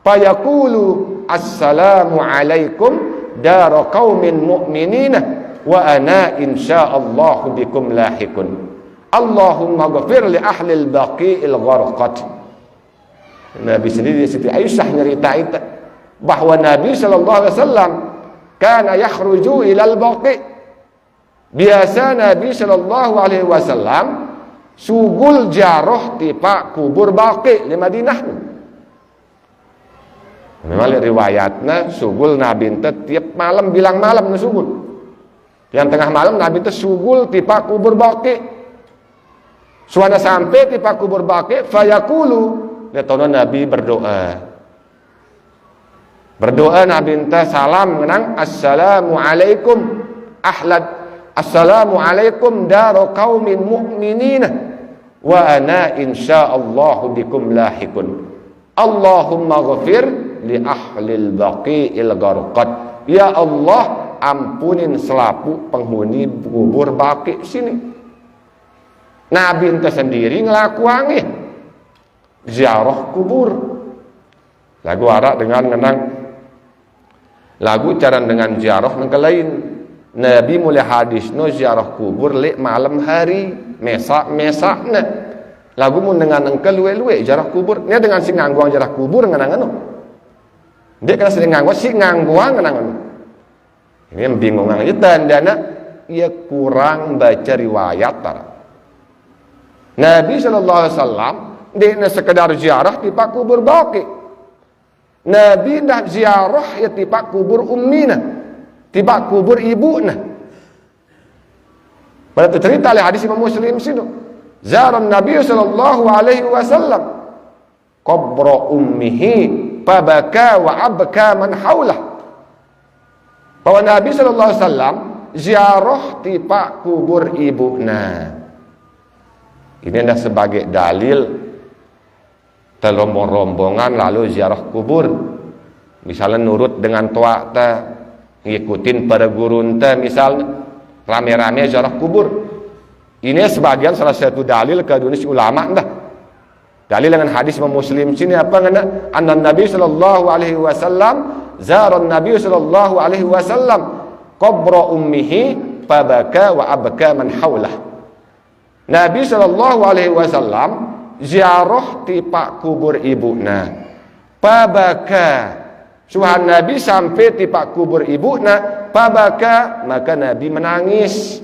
fayaqulu assalamu alaikum dar qaumin mu'minina wa ana insyaallah bikum lahikun. Allahumma ghafir li ahli al-baqi'il gharqat. Nabi sendiri Siti Aisyah nyerita itu bahwa Nabi sallallahu alaihi wasallam kana yakhruju ila al-baqi'. Biasa Nabi sallallahu alaihi wasallam sugul jarah tipa kubur Baqi' di Madinah. Memang riwayatnya sugul Nabi tiap malam bilang malam sugul. Yang tengah malam Nabi itu sugul tipa kubur Baqi'. Suana sampai tipa kubur Baqi', fayaqulu, lihatlah Nabi berdoa. Berdoa Nabi itu salam menang assalamu alaikum assalamu alaikum daru qaumin mu'minina wa ana insyaallah bikum lahikun. Allahumma ghafir li ahlil baqi'il gharqat. Ya Allah, ampunin selaku penghuni kubur Baqi' sini. Nabi ente sendiri ngelakuannya ziarah kubur. Lagu arak dengan ngenang lagu cara dengan ziarah nang lain. Nabi mulai hadis no ziarah kubur lek malam hari mesak-mesakna. Lagu mun dengan engke luwe-luwe ziarah kubur. Nya dengan si ngangguang ziarah kubur ngenang anu. Dia kena sing ngangguang si ngangguang ngenang anu. Ini yang bingung aja tandana ia kurang baca riwayat tara. Nabi sallallahu alaihi wasallam dia sekedar ziarah di pak kubur Baqi'. Nabi dah ziarah ya di pak kubur ummina, di pak kubur ibuna. Pada cerita oleh hadis Imam Muslim sini. Ziarah Nabi sallallahu alaihi wasallam qabra ummihi fabaka wa abka man haulah. Bahwa Nabi sallallahu alaihi wasallam ziarah di pak kubur ibuna. Ini adalah sebagai dalil terombong-rombongan lalu ziarah kubur. Misalnya nurut dengan tua ta, ngikutin para guru ta, misalnya rame-rame ziarah kubur. Ini sebagian salah satu dalil kedunis ulama dah. Dalil dengan hadis Imam Muslim sini apa ngana? Anna Nabi sallallahu alaihi wasallam zara Nabi sallallahu alaihi wasallam qabra ummihi fabaka wa abka man haulah. Nabi sallallahu alaihi wasallam ziarah di pak kubur ibuna. Pabaka. Suhan Nabi sampai di pak kubur ibuna, pabaka, maka Nabi menangis.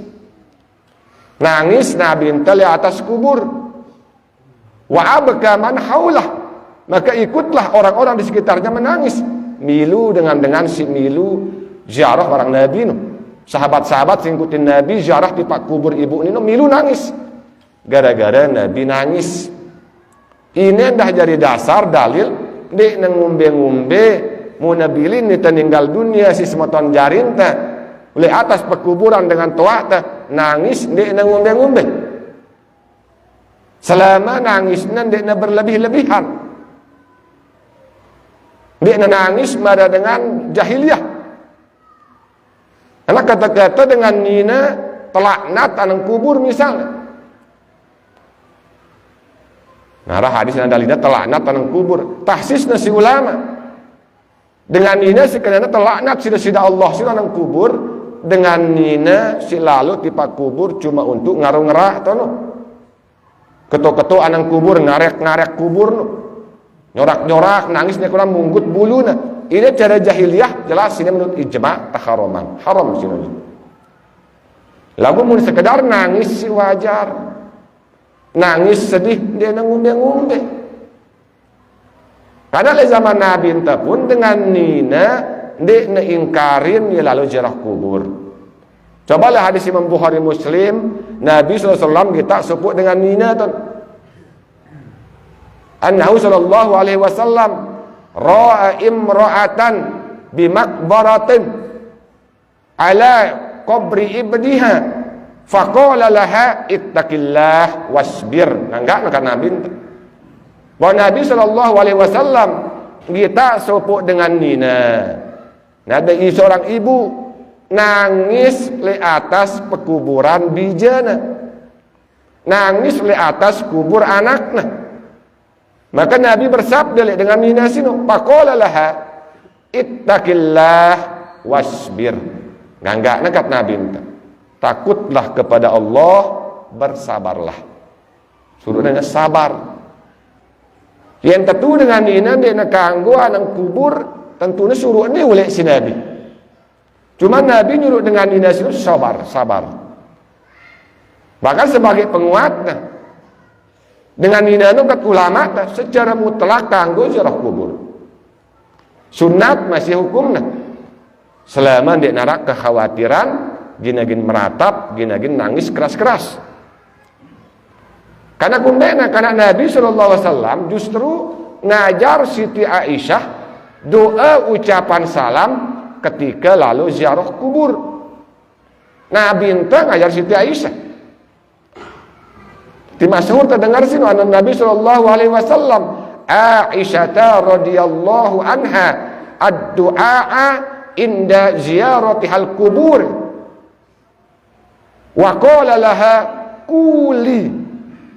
Nangis Nabi di atas kubur. Wa abka man haulah. Maka ikutlah orang-orang di sekitarnya menangis. Milu dengan si milu ziarah orang Nabi. Sahabat-sahabat ngikutin Nabi ziarah di pak kubur ibu Nino milu nangis. Gara-gara Nabi nangis. Ini dah jadi dasar dalil dek nang ngumbe-ngumbe mau nabilin ni meninggal dunia si semeton jarin ta oleh atas pekuburan dengan toa ta nangis dek nang ngumbe-ngumbe. Selama nangisnya dek na berlebih-lebihan. Dek na nangis mada dengan jahiliyah. Karena kata-kata dengan nina telaknat anang kubur misalnya. Nah, hadis yang dalilnya telaknat tanang kubur. Tahsis nasi ulama. Dengan nina si kenana telaknat sida Allah si tanang kubur. Dengan nina si lalu tipa kubur cuma untuk ngaruh-ngerah tono. Keto-keto anang kubur ngarek-ngarek kubur no. Nyorak-nyorak nangisnya kurang munggut bulu na. Ini cara jahiliyah jelas ini menurut ijma' taharoman. Haram sini. Lagu mun sekedar nangis si wajar. Nangis sedih dia ngumbe-ngumbe. Karena le zaman Nabi enta pun dengan nina dia ingkarin ya lalu ziarah kubur. Cobalah hadis Imam Bukhari Muslim, Nabi SAW kita sebut dengan nina tu. Annahu sallallahu alaihi wasallam ra'a imra'atan bimakbaratin ala qabri ibniha. Faqala laha ittaqillah wasbir. Nah, enggak Nabi. Bahwa Nabi SAW kita sopuk dengan nina. Nah, ada seorang ibu nangis di atas pekuburan bijana. Nangis di atas kubur anaknya. Maka Nabi bersabda dengan nina sino, faqala laha ittaqillah wasbir. Nah, enggak Nabi. Takutlah kepada Allah, bersabarlah. Suruh dengan sabar. Yang tentu dengan ini dia nak kanggo anang kubur, tentunya suruh ni oleh si Nabi. Cuma Nabi nyuruh dengan ini suruh sabar. Bahkan sebagai penguatnya, dengan ini kat ulama secara mutlak kanggo ziarah kubur. Sunat masih hukumnya. Selama dia narak kekhawatiran ginagin meratap, ginagin nangis keras-keras. Karena kumbena, karena Nabi SAW justru ngajar Siti Aisyah doa ucapan salam ketika lalu ziarah kubur. Nabi ente ngajar Siti Aisyah. Di masyhur terdengar sih Nabi SAW Aisyah radhiyallahu anha ad-du'a inda ziyaratihal kubur. Wa qala laha kuli.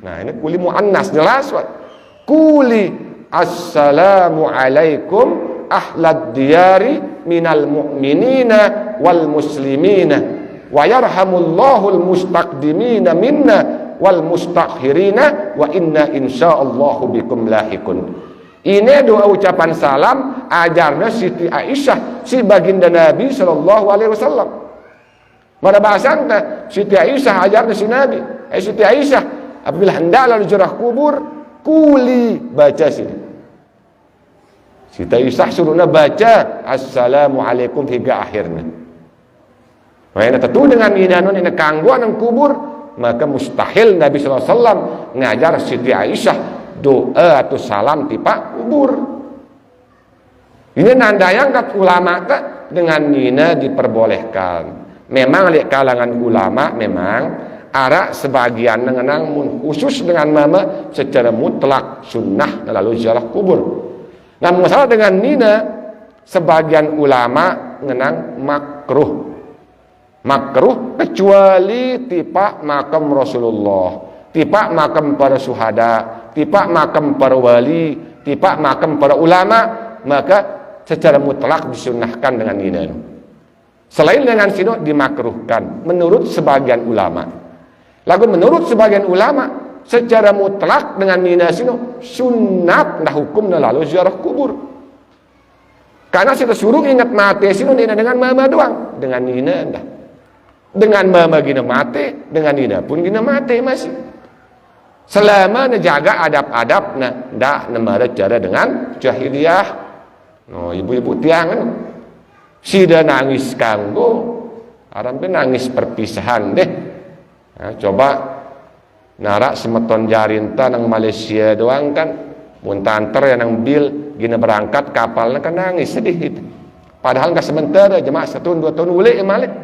Nah, ini kuli muannas jelas. Kuli assalamu alaikum ahlad diyari minal mu'minina wal muslimina wa yarhamullahu al mustaqdimina minna wal mustakhirina wa inna insyaallahu bikum lahikun. Ini doa ucapan salam ajarnya Siti Aisyah si baginda Nabi SAW. Mana bahasa anta Siti Aisyah ajarnya si Nabi. Siti Aisyah apabila hendak lalu ziarah kubur kuli baca sini. Siti Aisyah suruhnya baca assalamualaikum hingga akhirnya. Makanya tentu dengan ini kangguan yang kubur maka mustahil Nabi SAW ngajar Siti Aisyah doa atau salam tipa kubur. Ini nandayang kat ulama dengan nina diperbolehkan. Memang lihat kalangan ulama memang arah sebagian mengenang khusus dengan mama secara mutlak sunnah lalu ziarah kubur. Nah, masalah dengan nina sebagian ulama mengenang makruh kecuali tipa makam Rasulullah, tipa makam para syuhada, tipa makam para wali, tipa makam para ulama, maka secara mutlak disunnahkan dengan nina. Selain dengan sino dimakruhkan menurut sebagian ulama. Lalu menurut sebagian ulama secara mutlak dengan nina sino sunat dah hukum lalu ziarah kubur. Karena kita suruh ingat mati sino nina dengan mama doang, dengan nina dah. Dengan mama gina mati, dengan nina pun gina mati masih. Selama menjaga adab-adab ndak nemara cara dengan jahiliyah. No, ibu-ibu tiangan sida nangis kanggo Aran nangis perpisahan deh. Nah, coba narak semeton jarinta nang Malaysia doang kan, muntanter ya nang bil gina berangkat kapalnya kan nangis sedih itu. Padahal nggak sebentar jemaah 1 2 tahun ule malik.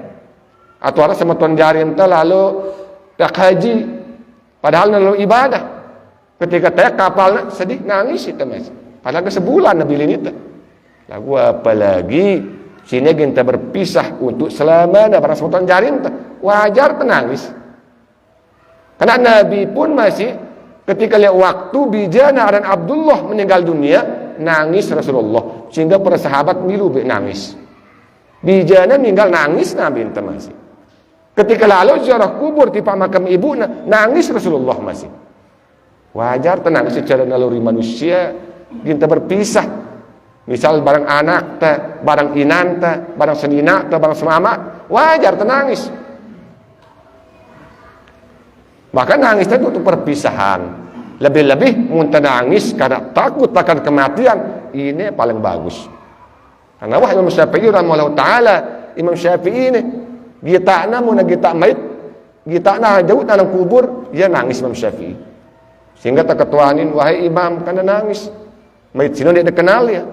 Atau ada semeton jarinta lalu dak haji, padahal lalu ibadah. Ketika teh kapalnya sedih nangis itu mas. Padahal sebulan nabilin itu. Lagu apalagi sini kita berpisah untuk selamanya barang semeton jarinta. Wajar tenangis. Karena Nabi pun masih ketika lihat waktu Bijana dan Abdullah meninggal dunia, nangis Rasulullah. Sehingga para sahabat milu nangis. Bijana meninggal nangis Nabi itu masih. Ketika lalu ziarah kubur di makam ibu, nangis Rasulullah masih. Wajar tenangis secara naluri manusia, kita berpisah. Misal barang anak, barang inan, barang senina, barang semama, wajar tenangis. Maka nangis itu untuk perpisahan. Lebih-lebih muntah nangis karena takut akan kematian, ini paling bagus. Karena wah Imam Syafi'i rahimahullah taala, Imam Syafi'i ini gitana mun gita mait, gitana jauh dalam kubur, dia nangis Imam Syafi'i. Sehingga tak ketuanin wahai imam karena nangis. Mait sino dia kenal ya.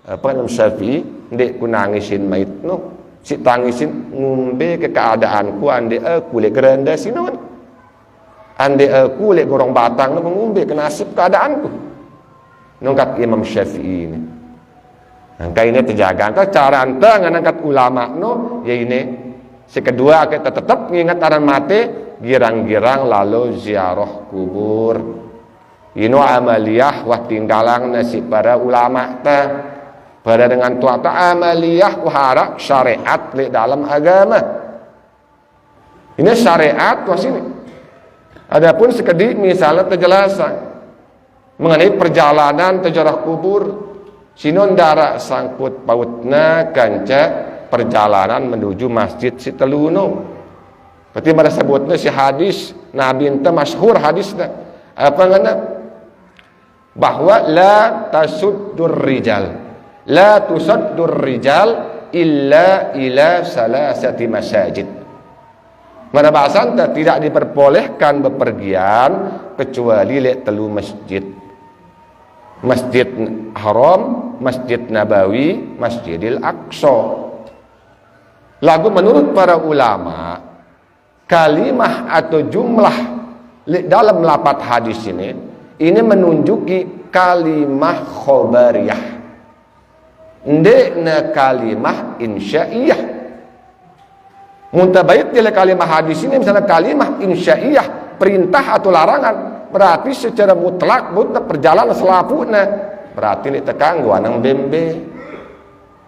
Apa Imam Syafi'i ndek ku nangisin mait no. Si tangisin ngumbe ke keadaanku ande aku le geranda sino. Ande aku le gorong batang no ngumbe ke nasib keadaanku. Nongkat Imam Syafi'i ini. Angka ini terjaga. Angka cara anta ngangkat ulama no ya ini. Sekedua kita tetap mengingat aran mati, girang-girang lalu ziarah kubur. Ino amaliyah wah tinggalang nasi para ulama ta. Pada dengan tuata amaliyah wahara syariat li dalam agama. Ini syariat wah sini. Adapun sekedi misalnya penjelasan mengenai perjalanan sejarah kubur, sinon dara sangkut pautna kanca perjalanan menuju Masjid Siteluno. Berarti pada sebutnya si hadis Nabi ente masyhur hadisnya apa ngana bahwa la tasuddur rijal illa ila salasati masajid. Mana bahasan tidak diperbolehkan bepergian kecuali le telu masjid. Masjid Haram, Masjid Nabawi, Masjidil Aqsa. Lagu menurut para ulama, kalimah atau jumlah dalam lapat hadis ini menunjuki kalimah khobariyah. Ndekna kalimah insya'iyah. Muntabait dari kalimah hadis ini misalnya kalimah insya'iyah, perintah atau larangan, berarti secara mutlak perjalanan selapuna, berarti ini tekanggu anang bembe.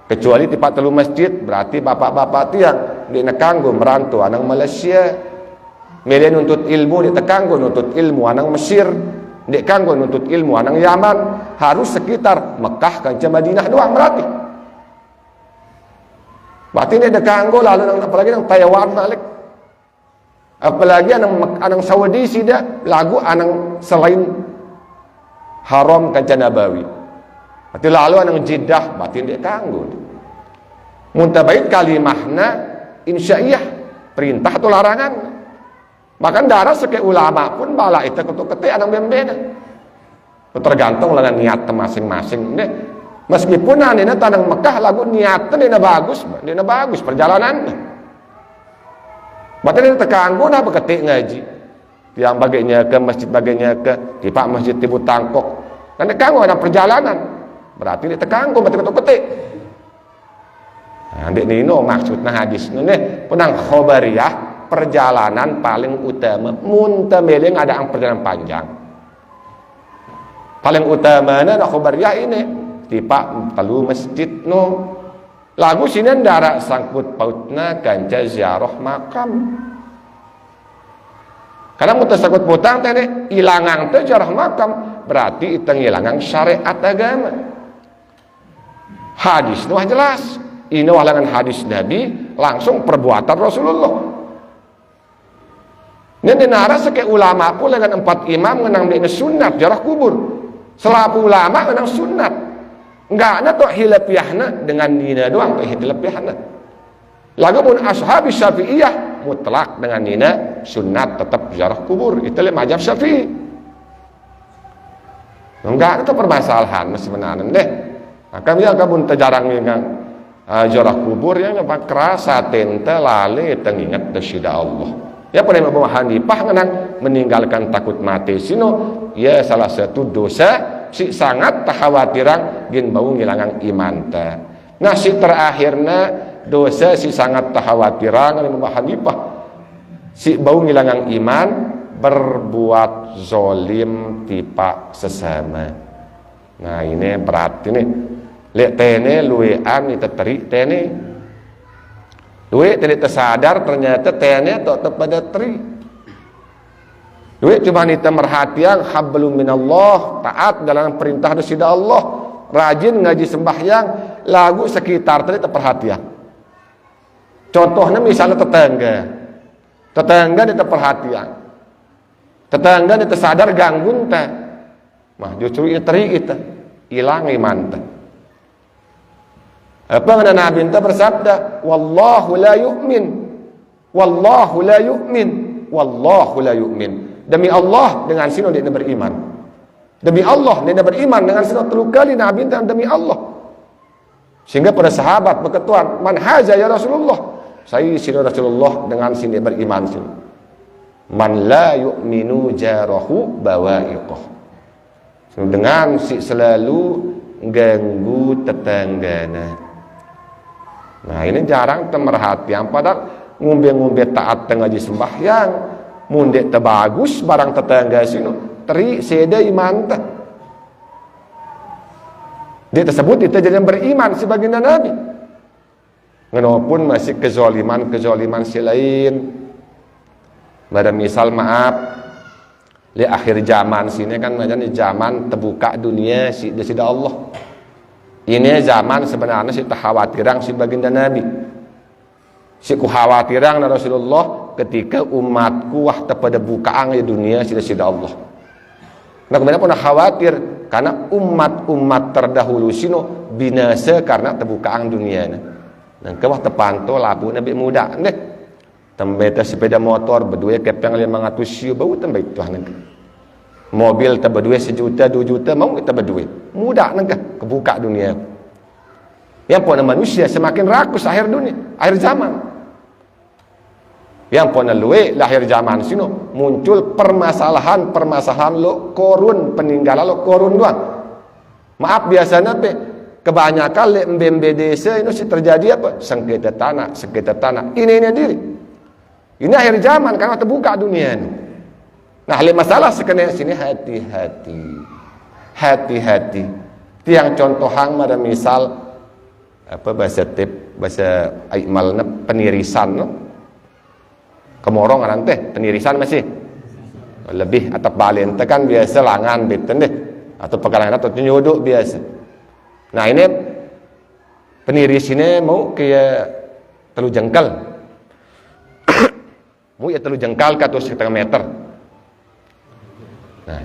Kecuali di telu masjid, berarti bapak-bapak tiang di nekanggo merantau anang Malaysia. Milih nuntut ilmu di tekanggo nuntut ilmu anang Mesir, di kanggo nuntut ilmu anang Yaman, harus sekitar Mekah kanca Madinah doang berarti. Berarti ini dekanggo lalu apalagi nang Taiwan balik. Apalagi anang Saudi sida lagu anang selain Haram kanca Nabawi. Berarti lalu anang Jeddah berarti dia kanggo. Muntabait kalimahna insya'iyah, perintah atau larangan. Bahkan darah seke ulama pun bala itu ketuk ketik anang bembena. Tergantung dengan niat masing-masing. Meskipun anina tanang Mekah lagu niatnya dina bagus perjalanan. Berarti dia terkanggo nah beketik ngaji. Yang baginya ke masjid baginya ke di Pak Masjid Tibu Tangkok. Kan terkanggo ada perjalanan. Berarti dia terkanggo berarti ketuk ketik. Nah, nino maksudnya hadis ini penang khobariyah perjalanan paling utama. Muntah meleng ada yang perjalanan panjang. Paling utamanya nak khobariyah ini di Pak telu masjid no. Lagu sini ndara sangkut pautna kanca ziarah makam. Karena muntah sangkut putang teh ilangang teh ziarah makam berarti itu ngilangang syariat agama. Hadis nu jelas. Ini walangan hadis Nabi langsung perbuatan Rasulullah. Ini dinara seke ulama pun dengan 4 imam menang dengan sunat ziarah kubur. Selapu ulama menang sunat. Enggak ada tuh hilapiahna dengan dina doang tuh hilapiahna. Lagu pun ashabi Syafi'iyah mutlak dengan nina sunat tetap ziarah kubur. Itu le mazhab Syafi'i. Enggak itu permasalahan sebenarnya deh. Kami agak pun terjarang dengan ziarah kubur yang apa kerasa tente lale tengingat desida Allah. Ya pada Imam Abu Hanifah ngenang meninggalkan takut mati sino ya salah satu dosa si sangat takhawatiran gin bau ngilangan iman ta. Nah si terakhirna dosa si sangat takhawatiran Imam Abu Hanifah si bau ngilangan iman berbuat zolim tipa sesama. Nah ini berat ini. Lihat tene luwean itu terik tene. Luwe tene tersadar ternyata tene tak pada terik. Luwe cuma nita merhatian hablum minallah, taat dalam perintah desida Allah, rajin ngaji sembahyang, lagu sekitar tadi terperhatian. Contohnya misalnya tetangga dia terperhatian. Tetangga dia tersadar ganggun ta. Mah justru itu terik kita hilang iman ta. Apa yang Nabi itu bersabda, wallahu la yu'min, wallahu la yu'min, wallahu la yu'min. Demi Allah dengan sino dia beriman. Demi Allah dia beriman dengan sino telu kali Nabi itu demi Allah. Sehingga para sahabat berketuan, man haza ya Rasulullah. Saya sino Rasulullah dengan sini beriman sini. Man la yu'minu jarahu bawa'iqah. Dengan si selalu ganggu tetanggana. Nah ini jarang temerhatian pada ngumbe-ngumbe taat ngaji sembahyang mundek terbagus barang tetangga sino teri seda iman teh. Dia tersebut itu jadi beriman sebagai Nabi. Walaupun masih kezaliman si lain. Pada misal maaf di akhir zaman sini kan macam zaman terbuka dunia si desida Allah. Ini zaman sebenarnya si kekhawatiran si baginda Nabi. Si kekhawatiran Rasulullah ketika umatku wah pada bukaan di dunia si desida Allah. Nah kemudian pun khawatir karena umat-umat terdahulu sino binasa karena terbukaan dunia. Nah kewah tepanto labu Nabi muda deh. Tembeta sepeda motor berdua kepeng 500 siu bau tembe itu haneng. Mobil terberdua 1 juta 2 juta mau kita berdua mudah nengkah kebuka dunia. Yang pun manusia semakin rakus akhir dunia akhir zaman. Yang pun luwe lahir zaman sino muncul permasalahan lo korun peninggalan lo korun doang. Maaf biasanya pe kebanyakan le mbembe desa ini terjadi apa sengketa tanah ini diri. Ini akhir zaman karena terbuka dunia ini. Nah, masalah sekena sini hati-hati. Tiang contoh hang pada misal apa bahasa aimalna penirisan no. Kemorong nanti penirisan masih lebih atap balen kan biasa langan beten deh atau pegalangan atau nyodok biasa. Nah, ini peniris ini mau kayak telu jengkal. Mau ya telu jengkal ke 1,5 meter. Nah,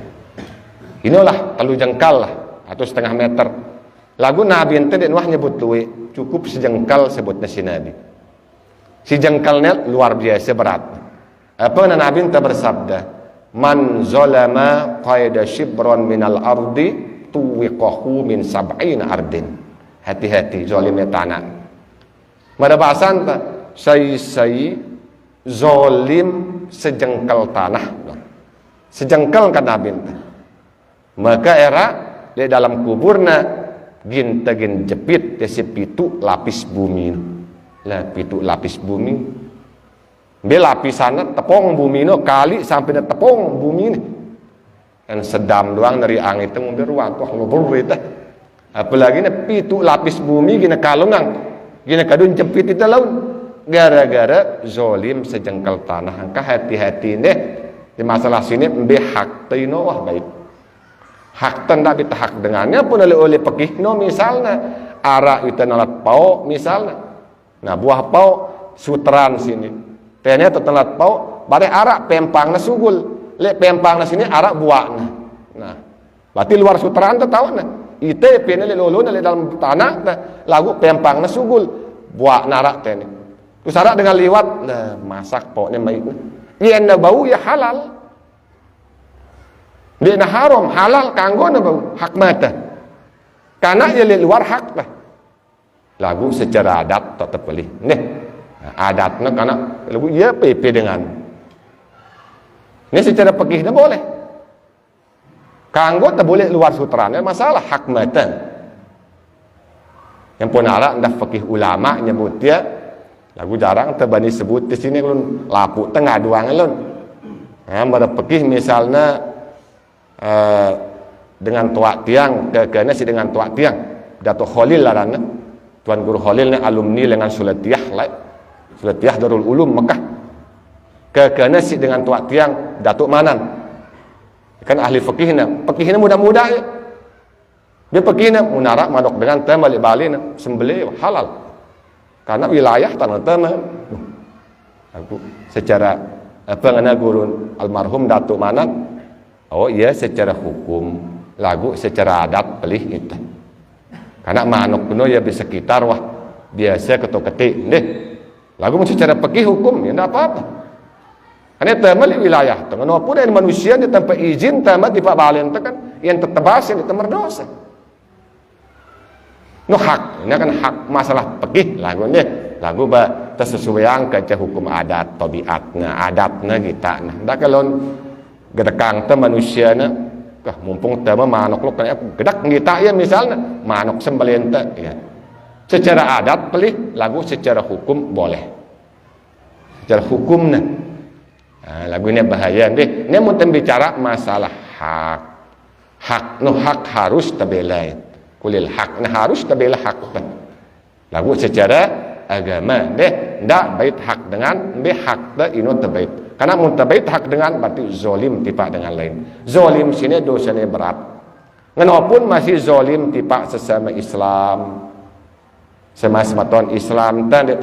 inilah telu jengkal lah atau 1,5 meter. Lagu Nabi ente wah nyebut luwe cukup sejengkal sebutnya si Nabi. Si jengkalnya luar biasa berat. Apa Nabi ente bersabda, man zalama qaida shibran minal ardi tuwiqahu min 70 ardin. Hati-hati zalimnya tanah. Mada bahasan ta sai zalim sejengkal tanah. Sejengkal kan Nabi. Maka era di dalam kuburna gin jepit si pitu lapis bumi. Lah pitu lapis bumi. Be lapisanna tepung bumi no kali sampai na tepung bumi ni. Kan sedam doang dari angin itu ngombe ruang tuh ngobrol teh. Apalagi na pitu lapis bumi gina kalungang. Gina kadun jepit itu laun. Gara-gara zolim sejengkal tanah. Angka hati-hati deh. Di masalah sini mbe hak tino wah baik. Hak tenda kita hak dengannya pun oleh pekih no misalnya arah itu nalat pau misalnya. Nah buah pau sutran sini. Tanya tetelat pau bare arak pempangna sugul. Le pempangna sini arak buahna. Nah, berarti luar sutran tu tahu nah. Ite pene le lolo le dalam tanah lagu pempangna sugul buah narak tene. Tu syarat dengan liwat, nah, masak pokoknya baik. Yang na bau ya halal. Dia na haram, halal kanggo na bau hak mata. Karena dia di luar hak lah. Lagu secara adat tak terpilih. Nih, adatnya karena lagu ia PP dengan. Ini secara fikih dah boleh. Kanggo tak boleh luar sutranya masalah hak mata. Yang pun arah dah fikih ulama nyebut dia lagu jarang terbani sebut di sini lun lapuk tengah duang lun. Pada fikih misalnya dengan tuak tiang kena si dengan tuak tiang Datuk Khalil lah rana Tuan Guru Khalil ni alumni dengan Sulatiyah lah Sulatiyah Darul Ulum Mekah kena si dengan tuak tiang Datuk Manan kan ahli fikihnya mudah-mudah ya dia fikihnya munarak madok dengan tem balik-balik sembelih halal karena wilayah tanah-tanah aku secara apa ngana guru almarhum Datuk Manan oh iya secara hukum lagu secara adat pelih itu karena manuk kuno ya bisa sekitar wah biasa ketok-ketik deh lagu secara fikih hukum ya tidak apa-apa karena tamat wilayah tengah pun dari manusia di tanpa izin tamat di Pak Balen kan yang tertebas yang berdosa no hak ini kan hak masalah fikih lagu ni lagu ba tersesuaian ke hukum adat tabiatnya adatnya kita nah dah kalau gedekang te manusia na kah mumpung te manok lo kan gedak kita ya misalnya manok sembelih te ya secara adat pelih lagu secara hukum boleh secara hukum nah lagu ini bahaya deh ini mau bicara masalah hak no hak harus tabelai kulil hak nah harus tabela hak lagu secara agama deh ndak bait hak dengan be hak te ino tabait karena muntabait hak dengan berarti zolim tipak dengan lain zolim sini dosanya berat ngenopun masih zolim tipak sesama Islam sama sematon Islam dan dia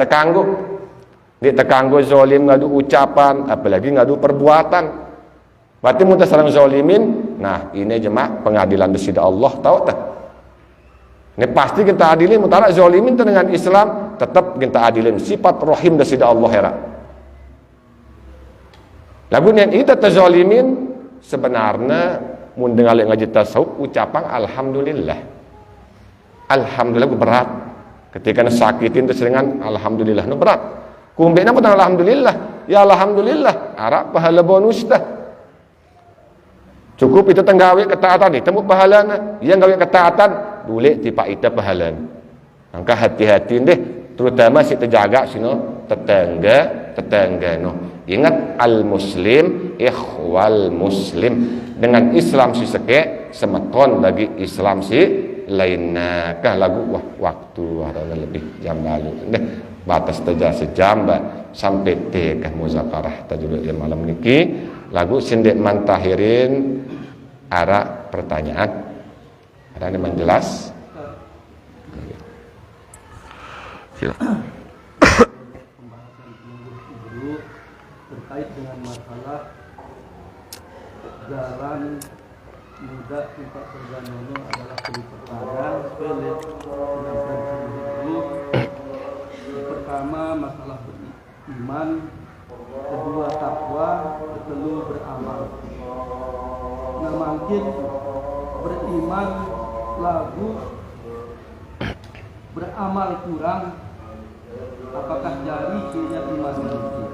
terkanggu zolim ngadu ucapan apalagi ngadu perbuatan berarti muntah sarang zolimin nah ini jemaah pengadilan di sisi Allah tahu tak ini pasti kita adilin mutara zolimin dengan Islam tetap kita adilin sifat rohim di sisi Allah ya lagu yang kita terzalimin sebenarnya mun dengar ngaji tasawuf ucapan alhamdulillah berat ketika sakitin terseringan alhamdulillah no berat kumbena pun alhamdulillah ya alhamdulillah arah pahala bonus dah cukup itu tenggawe ketaatan ni temu pahalana yang gawe ketaatan boleh tipak ita pahala angka hati-hati deh terutama si terjaga sino tetangga no ingat al-muslim ikhwal muslim dengan Islam si seke semeton bagi Islam si lainnya kah lagu waktu ada lebih jam lalu deh batas teja sejam sampai kah muzakarah tajul malam niki lagu sindek mantahirin arah pertanyaan ada yang jelas silakan terkait dengan masalah jalan mudah tempat terganono adalah pertanyaan sepele pertama masalah beriman kedua takwa ketiga beramal nah mungkin beriman lagu beramal kurang apakah jari punya iman itu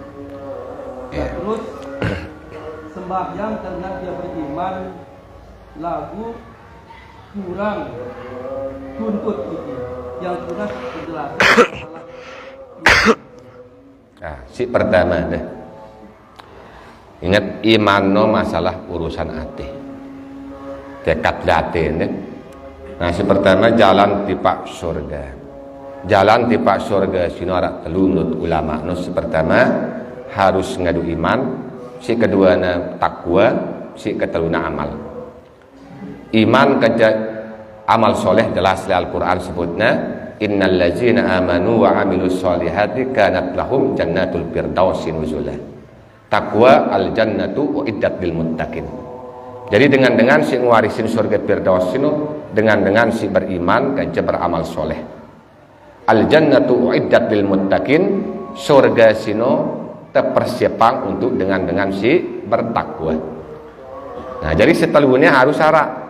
nah, terus sembahyang karena dia beriman lagu kurang tuntut itu yang sudah penjelasan si pertama deh ingat iman no masalah urusan hati tekad batin deh nah si pertama jalan tipak surga sinora telu menurut ulama no si pertama harus ngadu iman si kedua na takwa si keteluna amal iman kerja amal soleh jelas di Al-Quran sebutnya innal ladzina amanu wa amilus solihati kanat lahum jannatul firdausi nuzula takwa al jannatu uiddat lil muttaqin jadi dengan si ngwarisin surga firdaus itu dengan si beriman kerja beramal soleh al jannatu uiddat lil muttaqin surga sino terpersiapang untuk dengan si bertakwa. Nah, jadi seteluhnya harus syarat.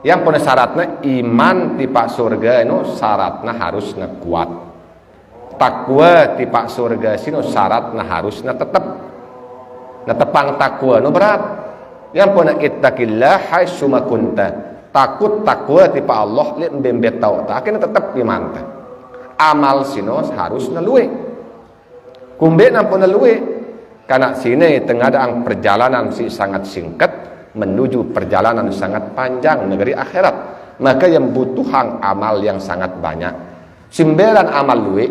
Yang punya syaratnya iman tipak surga itu syaratnya harusnya kuat. Takwa tipak surga sino syaratnya harusnya tetap. Nah, tepang takwa no berat. Yang punya ittaqillah haitsuma kunta. Takut takwa tipak Allah lihat bembet tau. Akhirnya tetap iman. Amal sino harusnya luwe. Kumbe nampun luwe. Karena sini tengah ada perjalanan si sangat singkat menuju perjalanan sangat panjang negeri akhirat. Maka yang butuhan amal yang sangat banyak. Simbelan amal luwe.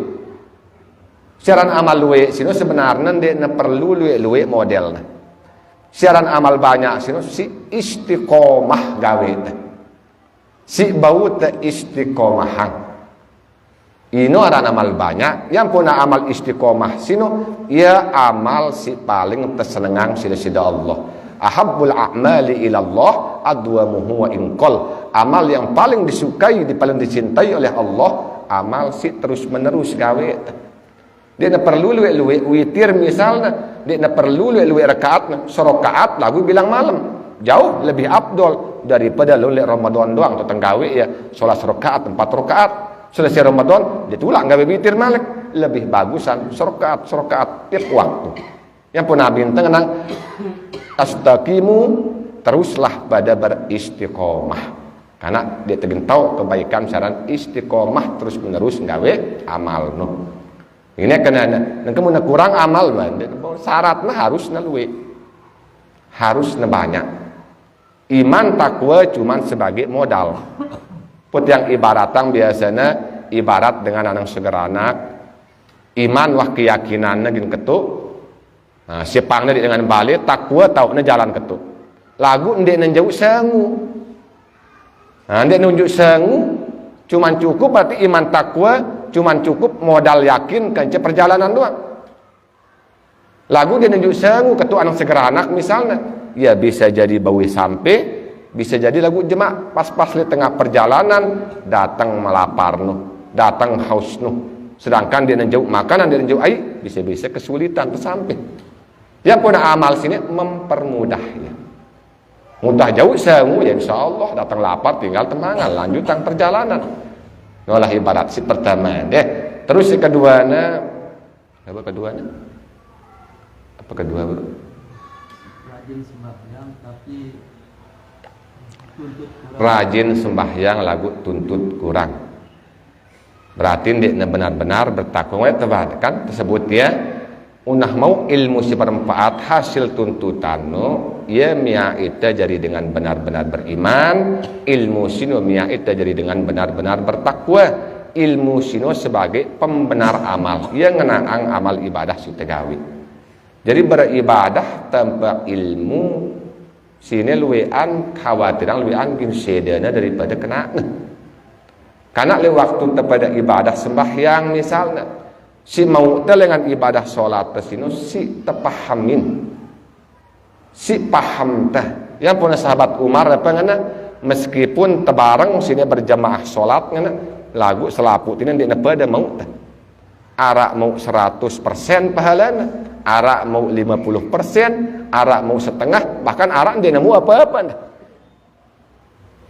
Siaran amal luwe sino sebenarnya dia perlu luwe modelnya. Siaran amal banyak sino si istiqomah gawe. Si bau te istiqomahan. Ino ada amal banyak. Yang punya amal istiqomah sino ya amal si paling tersenengang sida Allah. Ahabbul a'mali ilallah adwamuhu wa inqal. Amal yang paling disukai, paling dicintai oleh Allah, amal si terus menerus gawe. Dia nak perlu luwe witir misalnya, dia nak perlu luwe rakaat, serakaat lagu bilang malam. Jauh lebih abdol daripada luwe Ramadan doang atau gawe ya salat rakaat 4 rakaat. Selesai Ramadan dia tulang gawe witir malik. Lebih bagusan serakaat tiap waktu. Yang pun Nabi tenang astaqimu teruslah pada beristiqomah. Karena dia tahu kebaikan saran istiqomah terus menerus gawe amal no. Ini kena kemudian kurang amal syaratnya harus luwe. Harus banyak. Iman takwa cuman sebagai modal. Put yang ibaratang biasanya ibarat dengan anak segeranak. Iman wah keyakinannya gin ketuk. Nah, sepangnya dengan balik takwa tahu jalan ketuk. Lagu ndek nenjauh sengu. Nah, ndek nunjuk sengu cuman cukup berarti iman takwa cuman cukup modal yakin kan perjalanan doang. Lagu dia nunjuk sengu ketuk anak segeranak misalnya, ya bisa jadi bawi sampai, bisa jadi lagu jemak pas-pas di tengah perjalanan datang melapar datang haus sedangkan dia nunjuk makanan dia nunjuk air bisa-bisa kesulitan tersampai. Yang punya amal sini mempermudah ya. Mudah jauh sengu ya insyaallah datang lapar tinggal temangan lanjutan perjalanan. Nolah ibarat si pertama deh. Terus si keduanya apa keduanya? Apa kedua bro? Rajin sembahyang tapi tuntut kurang. Rajin sembahyang lagu tuntut kurang. Berarti dia benar-benar bertakwa kan tersebut ya. Unah mau ilmu si bermanfaat hasil tuntutan ya mia ita jadi dengan benar-benar beriman, ilmu sino mia ita jadi dengan benar-benar bertakwa, ilmu sino sebagai pembenar amal yang ngenaang amal ibadah si tegawi. Jadi beribadah tanpa ilmu sini luwean khawatiran luwean gin sedana daripada kena. Karena le waktu kepada ibadah sembahyang misalnya si mau dengan ibadah sholat tersino si tepahamin si paham teh yang punya sahabat Umar apa ngana meskipun tebareng sini berjamaah sholat ngana lagu selaput ini dia pada mau teh arak mau 100% pahalana arak mau 50% arak mau setengah bahkan arak dia nemu apa-apa dah.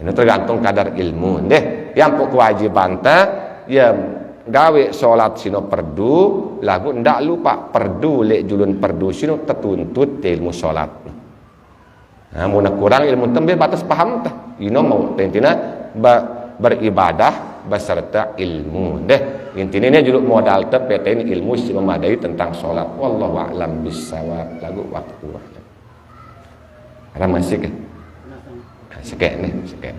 Ini tergantung kadar ilmu deh yang kewajiban teh ya gawe sholat sino perdu lagu ndak lupa perdu lek julun perdu sino tertuntut ilmu sholat. Nah, mun kurang ilmu tembe batas paham tah. Ino mau intina beribadah beserta ilmu deh. Intinya ini juluk modal teh PT ilmu si memadai tentang sholat. Wallahu a'lam bissawab lagu waktu. Ada masih ke? Sekek nih, sekek.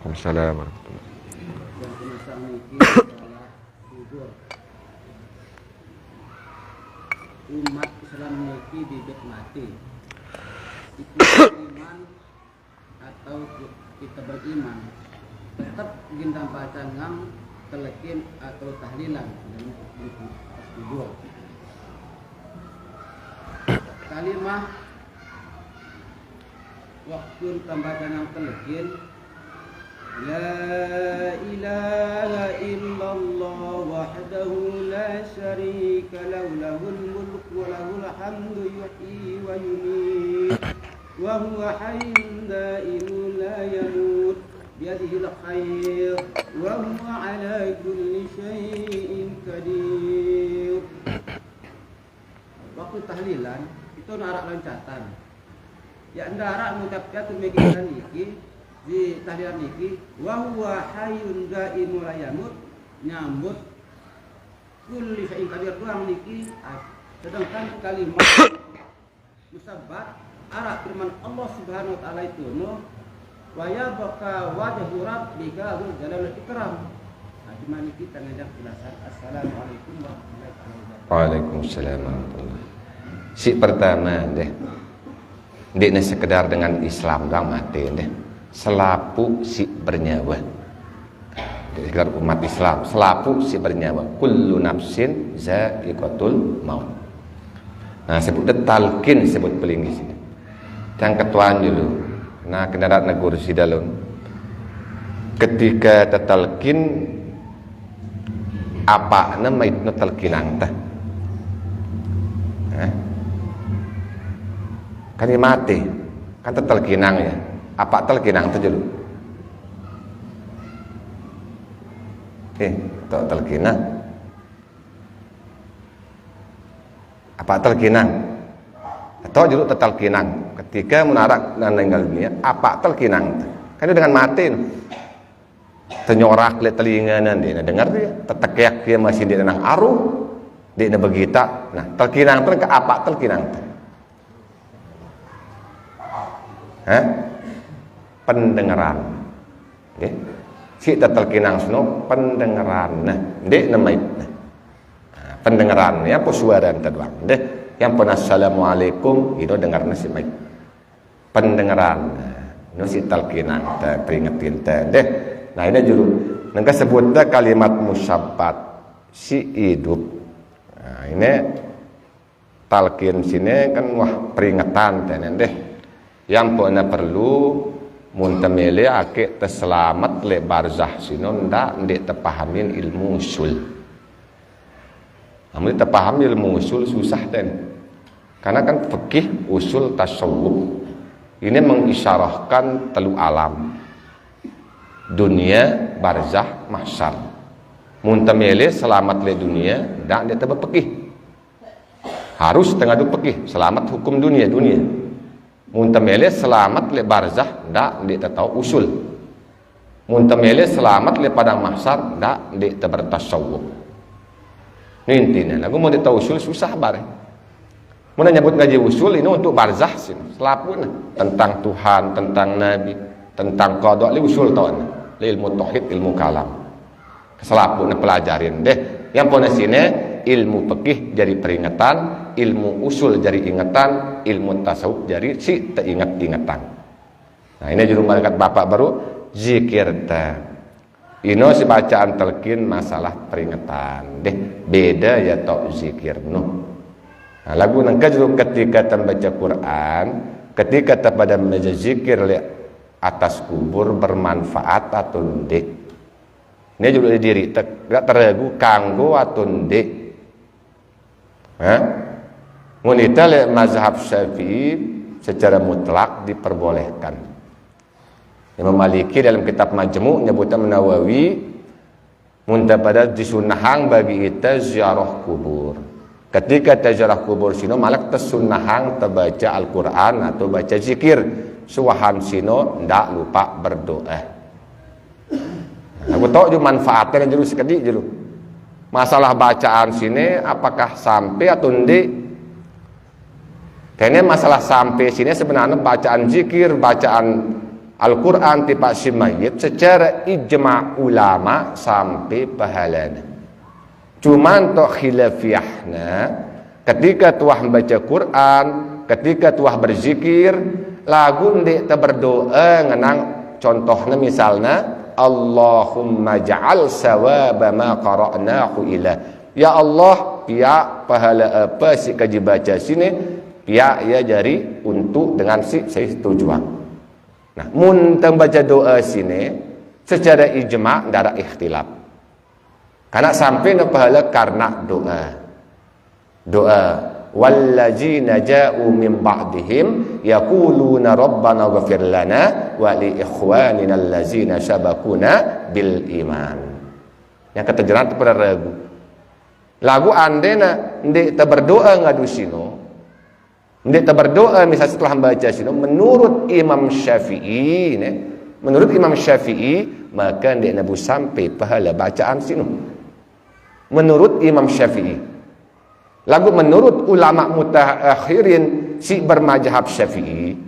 Assalamualaikum umat Islam memiliki bibit mati itu iman atau kita beriman tetap gendang baca ngam telekin atau tahlilan dan itu kalimah waktu tambaca ngam telekin La ilaha illallah وحده لا شريك له له الملك وله الحمد يحيي ويميت وهو حي دائم لا يموت بيده الخير وهو على كل شيء قدير. Waktu tahlilan itu narak loncatan. Ya ndarak mengucapkan demikian niki di tahlilan niki wa huwa hayyun daimul la yamut nyambut kulli syai'in qadir doang niki. Sedangkan kalimat musabbat arah firman Allah Subhanahu wa taala itu no wa yabqa wajhu rabbika dzul jalali wal ikram. Nah, cuma niki kita ngajak jelasan. Assalamualaikum warahmatullahi wabarakatuh. Waalaikumsalam warahmatullahi. Si pertama deh, dia sekedar dengan Islam doang mati deh. Selapu si bernyawa. Sekedar umat Islam, selapu si bernyawa. Kullu nafsin za'iqatul maut. Nah, sebut talqin sebut pelinggi sini. Yang ketuaan dulu. Nah, kendarat negur si dalun. Ketika tetalkin apa nama itu talkinang tah? Kan dia mati, kan tetalkinang ya. Apa talkinang tu dulu? Talkinang. Apa talkinang? Atau dulu tetalkinang. Ketika menarak dan meninggal dunia, apa talkinang? Kan dia dengan mati. Tenyorak lihat telinga nanti, dengar dia, tetekeak dia masih di nang aru, dia begita. Nah, talkinang tu ke apa talkinang? Pendengaran. Okay. Si talkinang seno pendengaran. Nah, dek nama itu. Nah, pendengaran ya apa suara anta doang. Deh, yang pun assalamualaikum itu dengar nasi baik. Pendengaran. Nah, si talkinang peringetin deh. Nah, ini juru. Nangka sebutnya kalimat musabbat si hidup. Nah, ini talkin sini kan wah peringatan deh. Yang pernah perlu muntamele ake terselamat le barzah sino ndak terpahamin ilmu usul. Namun terpahami ilmu usul susah ten. Karena kan fikih usul tasawuf ini mengisyarahkan telu alam. Dunia, barzah, mahsyar. Muntamele selamat le dunia ndak dia terpekih. Harus tengah du pekih selamat hukum dunia. Muntamele selamat le barzah ndak dia tahu usul. Muntamele selamat le padang mahsyar ndak dia bertasawuf. Ini intinya. Lagu mau dia tahu usul susah bare. Mau nyebut ngaji usul ini untuk barzah sih. Selapun tentang Tuhan, tentang Nabi, tentang qada li usul tahun. Ilmu tauhid, ilmu kalam. Selapun pelajarin deh. Yang pun sini ilmu fikih jadi peringatan, ilmu usul jadi ingatan, ilmu tasawuf jadi si teringat-ingatan. Nah, ini juru malaikat bapak baru zikir ta. Ino si bacaan talqin masalah peringatan deh. Beda ya tok zikir no. Nah, lagu nangka juru ketika membaca Quran, ketika pada meja zikir atas kubur bermanfaat atau ndek. Ini juga diri tak teragu kanggo atau ndek. Wanita le mazhab Syafi'i secara mutlak diperbolehkan. Imam Maliki dalam kitab Majmu' nyebutan Nawawi munta pada disunnahang bagi kita ziarah kubur. Ketika ziarah kubur sino malak tersunnahang terbaca Al-Qur'an atau baca zikir. Suwahan sino ndak lupa berdoa. Aku tahu juga manfaatnya jelu sekali jelu. Masalah bacaan sini apakah sampai atau ndik? Karena masalah sampai sini sebenarnya bacaan zikir, bacaan Al-Quran tipe si mayit secara ijma' ulama sampai pahalanya. Cuman tok khilafiyahna ketika tuah membaca Quran, ketika tuah berzikir, lagu ndik berdoa ngenang contohnya misalnya Allahumma ja'al sawaba ma qara'nahu ila. Ya Allah, pihak pahala apa si kaji baca sini, pihak ya jari untuk dengan si saya tujuan. Nah, mun baca doa sini secara ijma' ndak ada ikhtilaf. Karena sampai na pahala karena doa. Doa. Wallazina ja'u min ba'dihim yaquluna rabbana ighfir lana wa li ikhwanina allazina sabaquna bil iman. Yang ketejeran pada ragu. Lagu andena ndek ta berdoa ngadu sino. Ndek ta berdoa misal setelah membaca sino menurut Imam Syafi'i menurut Imam Syafi'i maka ndek nabu sampai pahala bacaan sino. Menurut Imam Syafi'i. Lagu menurut ulama mutakhirin si bermazhab Syafi'i,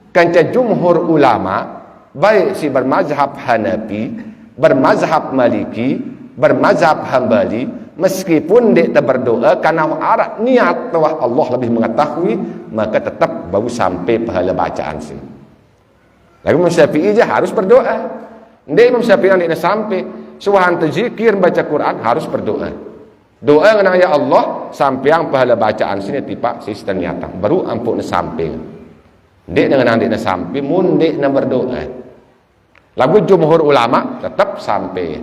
kanca jumhur ulama baik si bermazhab Hanafi, bermazhab Maliki, bermazhab Hambali, meskipun dia berdoa karena arah niat bahwa Allah lebih mengetahui, maka tetap baru sampai pahala bacaan sih. Lagu Imam Syafi'i aja harus berdoa. Dia Imam Syafi'i yang dia sampai suahan zikir baca Quran harus berdoa. Doa dengan ya Allah sampai yang pahala bacaan sini tipa sistem nyata baru ampun sampai. Dek dengan adik sampai mundek na berdoa. Lagu jumhur ulama tetap sampai.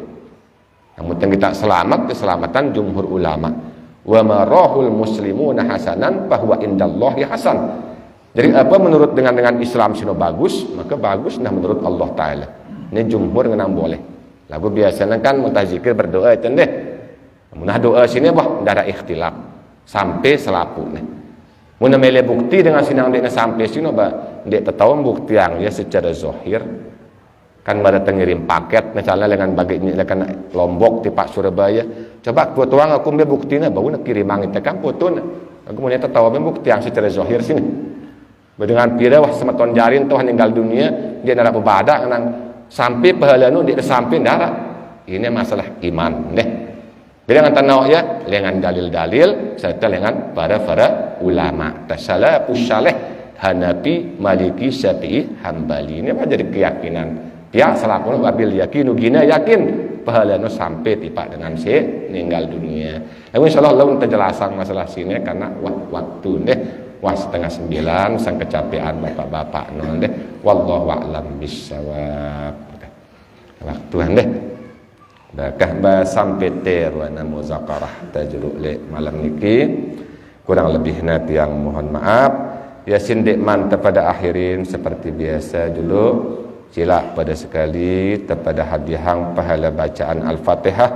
Yang penting kita selamat keselamatan jumhur ulama. Wa marahul muslimuna hasanan bahwa indallahi hasan. Jadi apa menurut dengan Islam sino bagus, maka bagus nah menurut Allah Taala. Ini jumhur ngenang boleh. Lagu biasanya kan muntazikir berdoa itu deh. Munah doa sini bah darah ikhtilaf sampai selapu nih. Munah mele bukti dengan sinang dia sampai sini bah dia tahu bukti yang dia secara zahir kan pada tengirim paket misalnya dengan baginya kan Lombok di Pak Surabaya. Coba tuang aku ambil buktinya baru nak kirimang itu kan foto. Aku mau nyata tahu bukti yang secara zahir sini. Dengan pira wah sematon jarin tuh meninggal dunia dia darah bebadak nang sampai pahala nu dia sampai darah. Ini masalah iman deh. Dengan tanah ya, dengan dalil-dalil serta dengan para ulama. Tasalafus saleh Hanafi, Maliki, Syafi'i, Hambali. Ini apa jadi keyakinan? Ya, selaku wabil yakinu gina yakin pahala no sampai tiba dengan si meninggal dunia. Lalu insyaallah lawan penjelasan masalah sini karena waktu deh wah 8:30 sang kecapean bapak-bapak non deh. Wallahu a'lam bissawab. Waktu deh. Dakah ba sampai terwana muzakarah tajruk le malam niki kurang lebih nanti yang mohon maaf ya sindik man pada akhirin seperti biasa dulu sila pada sekali kepada hadihang pahala bacaan Al-Fatihah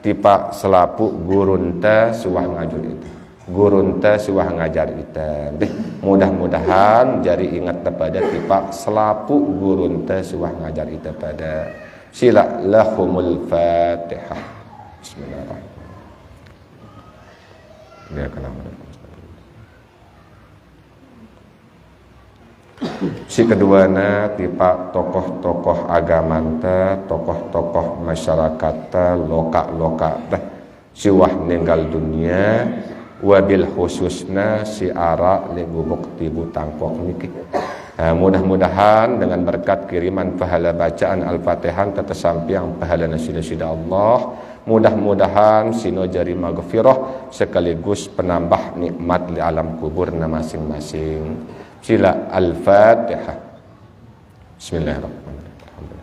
tipa selapu gurunta suah ngajur itu gurunta suah ngajar kita mudah-mudahan jari ingat kepada tipa selapu gurunta suah ngajar kita pada sila lahumul Fatihah. Bismillahirrahmanirrahim. Ya kalam. Si keduana tipa tokoh-tokoh agama ta, tokoh-tokoh masyarakat ta, loka-loka ta siwah ninggal dunia wabil khususna si ara li gubuk tibu tangkok niki. Mudah-mudahan dengan berkat kiriman pahala bacaan Al-Fatihah tersampiang pahala nasida-sida Allah. Mudah-mudahan sino jari maghfirah sekaligus penambah nikmat di alam kubur masing-masing. Sila Al-Fatihah. Bismillahirrahmanirrahim.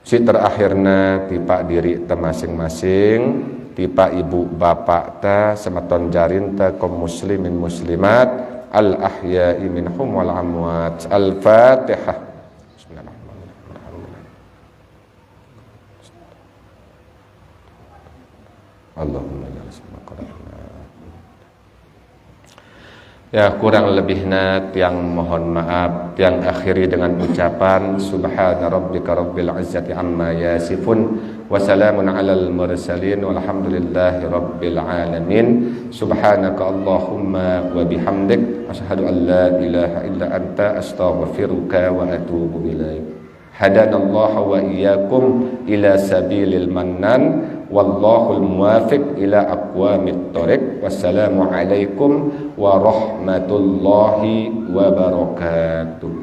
Si terakhirna tipa diri ta masing-masing. Tipa ibu bapak ta sematon jarin ta kaum muslimin muslimat al ahya'i minhum wal amwat. Al-Fatihah. Bismillahirrahmanirrahim. Allahumma jalla qara'na. Ya kurang lebihnya yang mohon maaf yang akhiri dengan ucapan subhana rabbika rabbil izzati amma yasifun wa salamun alal mursalin walhamdulillahi rabbil alamin. Subhanaka Allahumma wa bihamdik asyhadu an la ilaha illa anta astaghfiruka wa atubu ilaik. Hadanallahu wa iyyakum ila sabilil mannan wallahul muwafiq ila aqwamit thoriq. Wassalamu alaikum warahmatullahi wabarakatuh.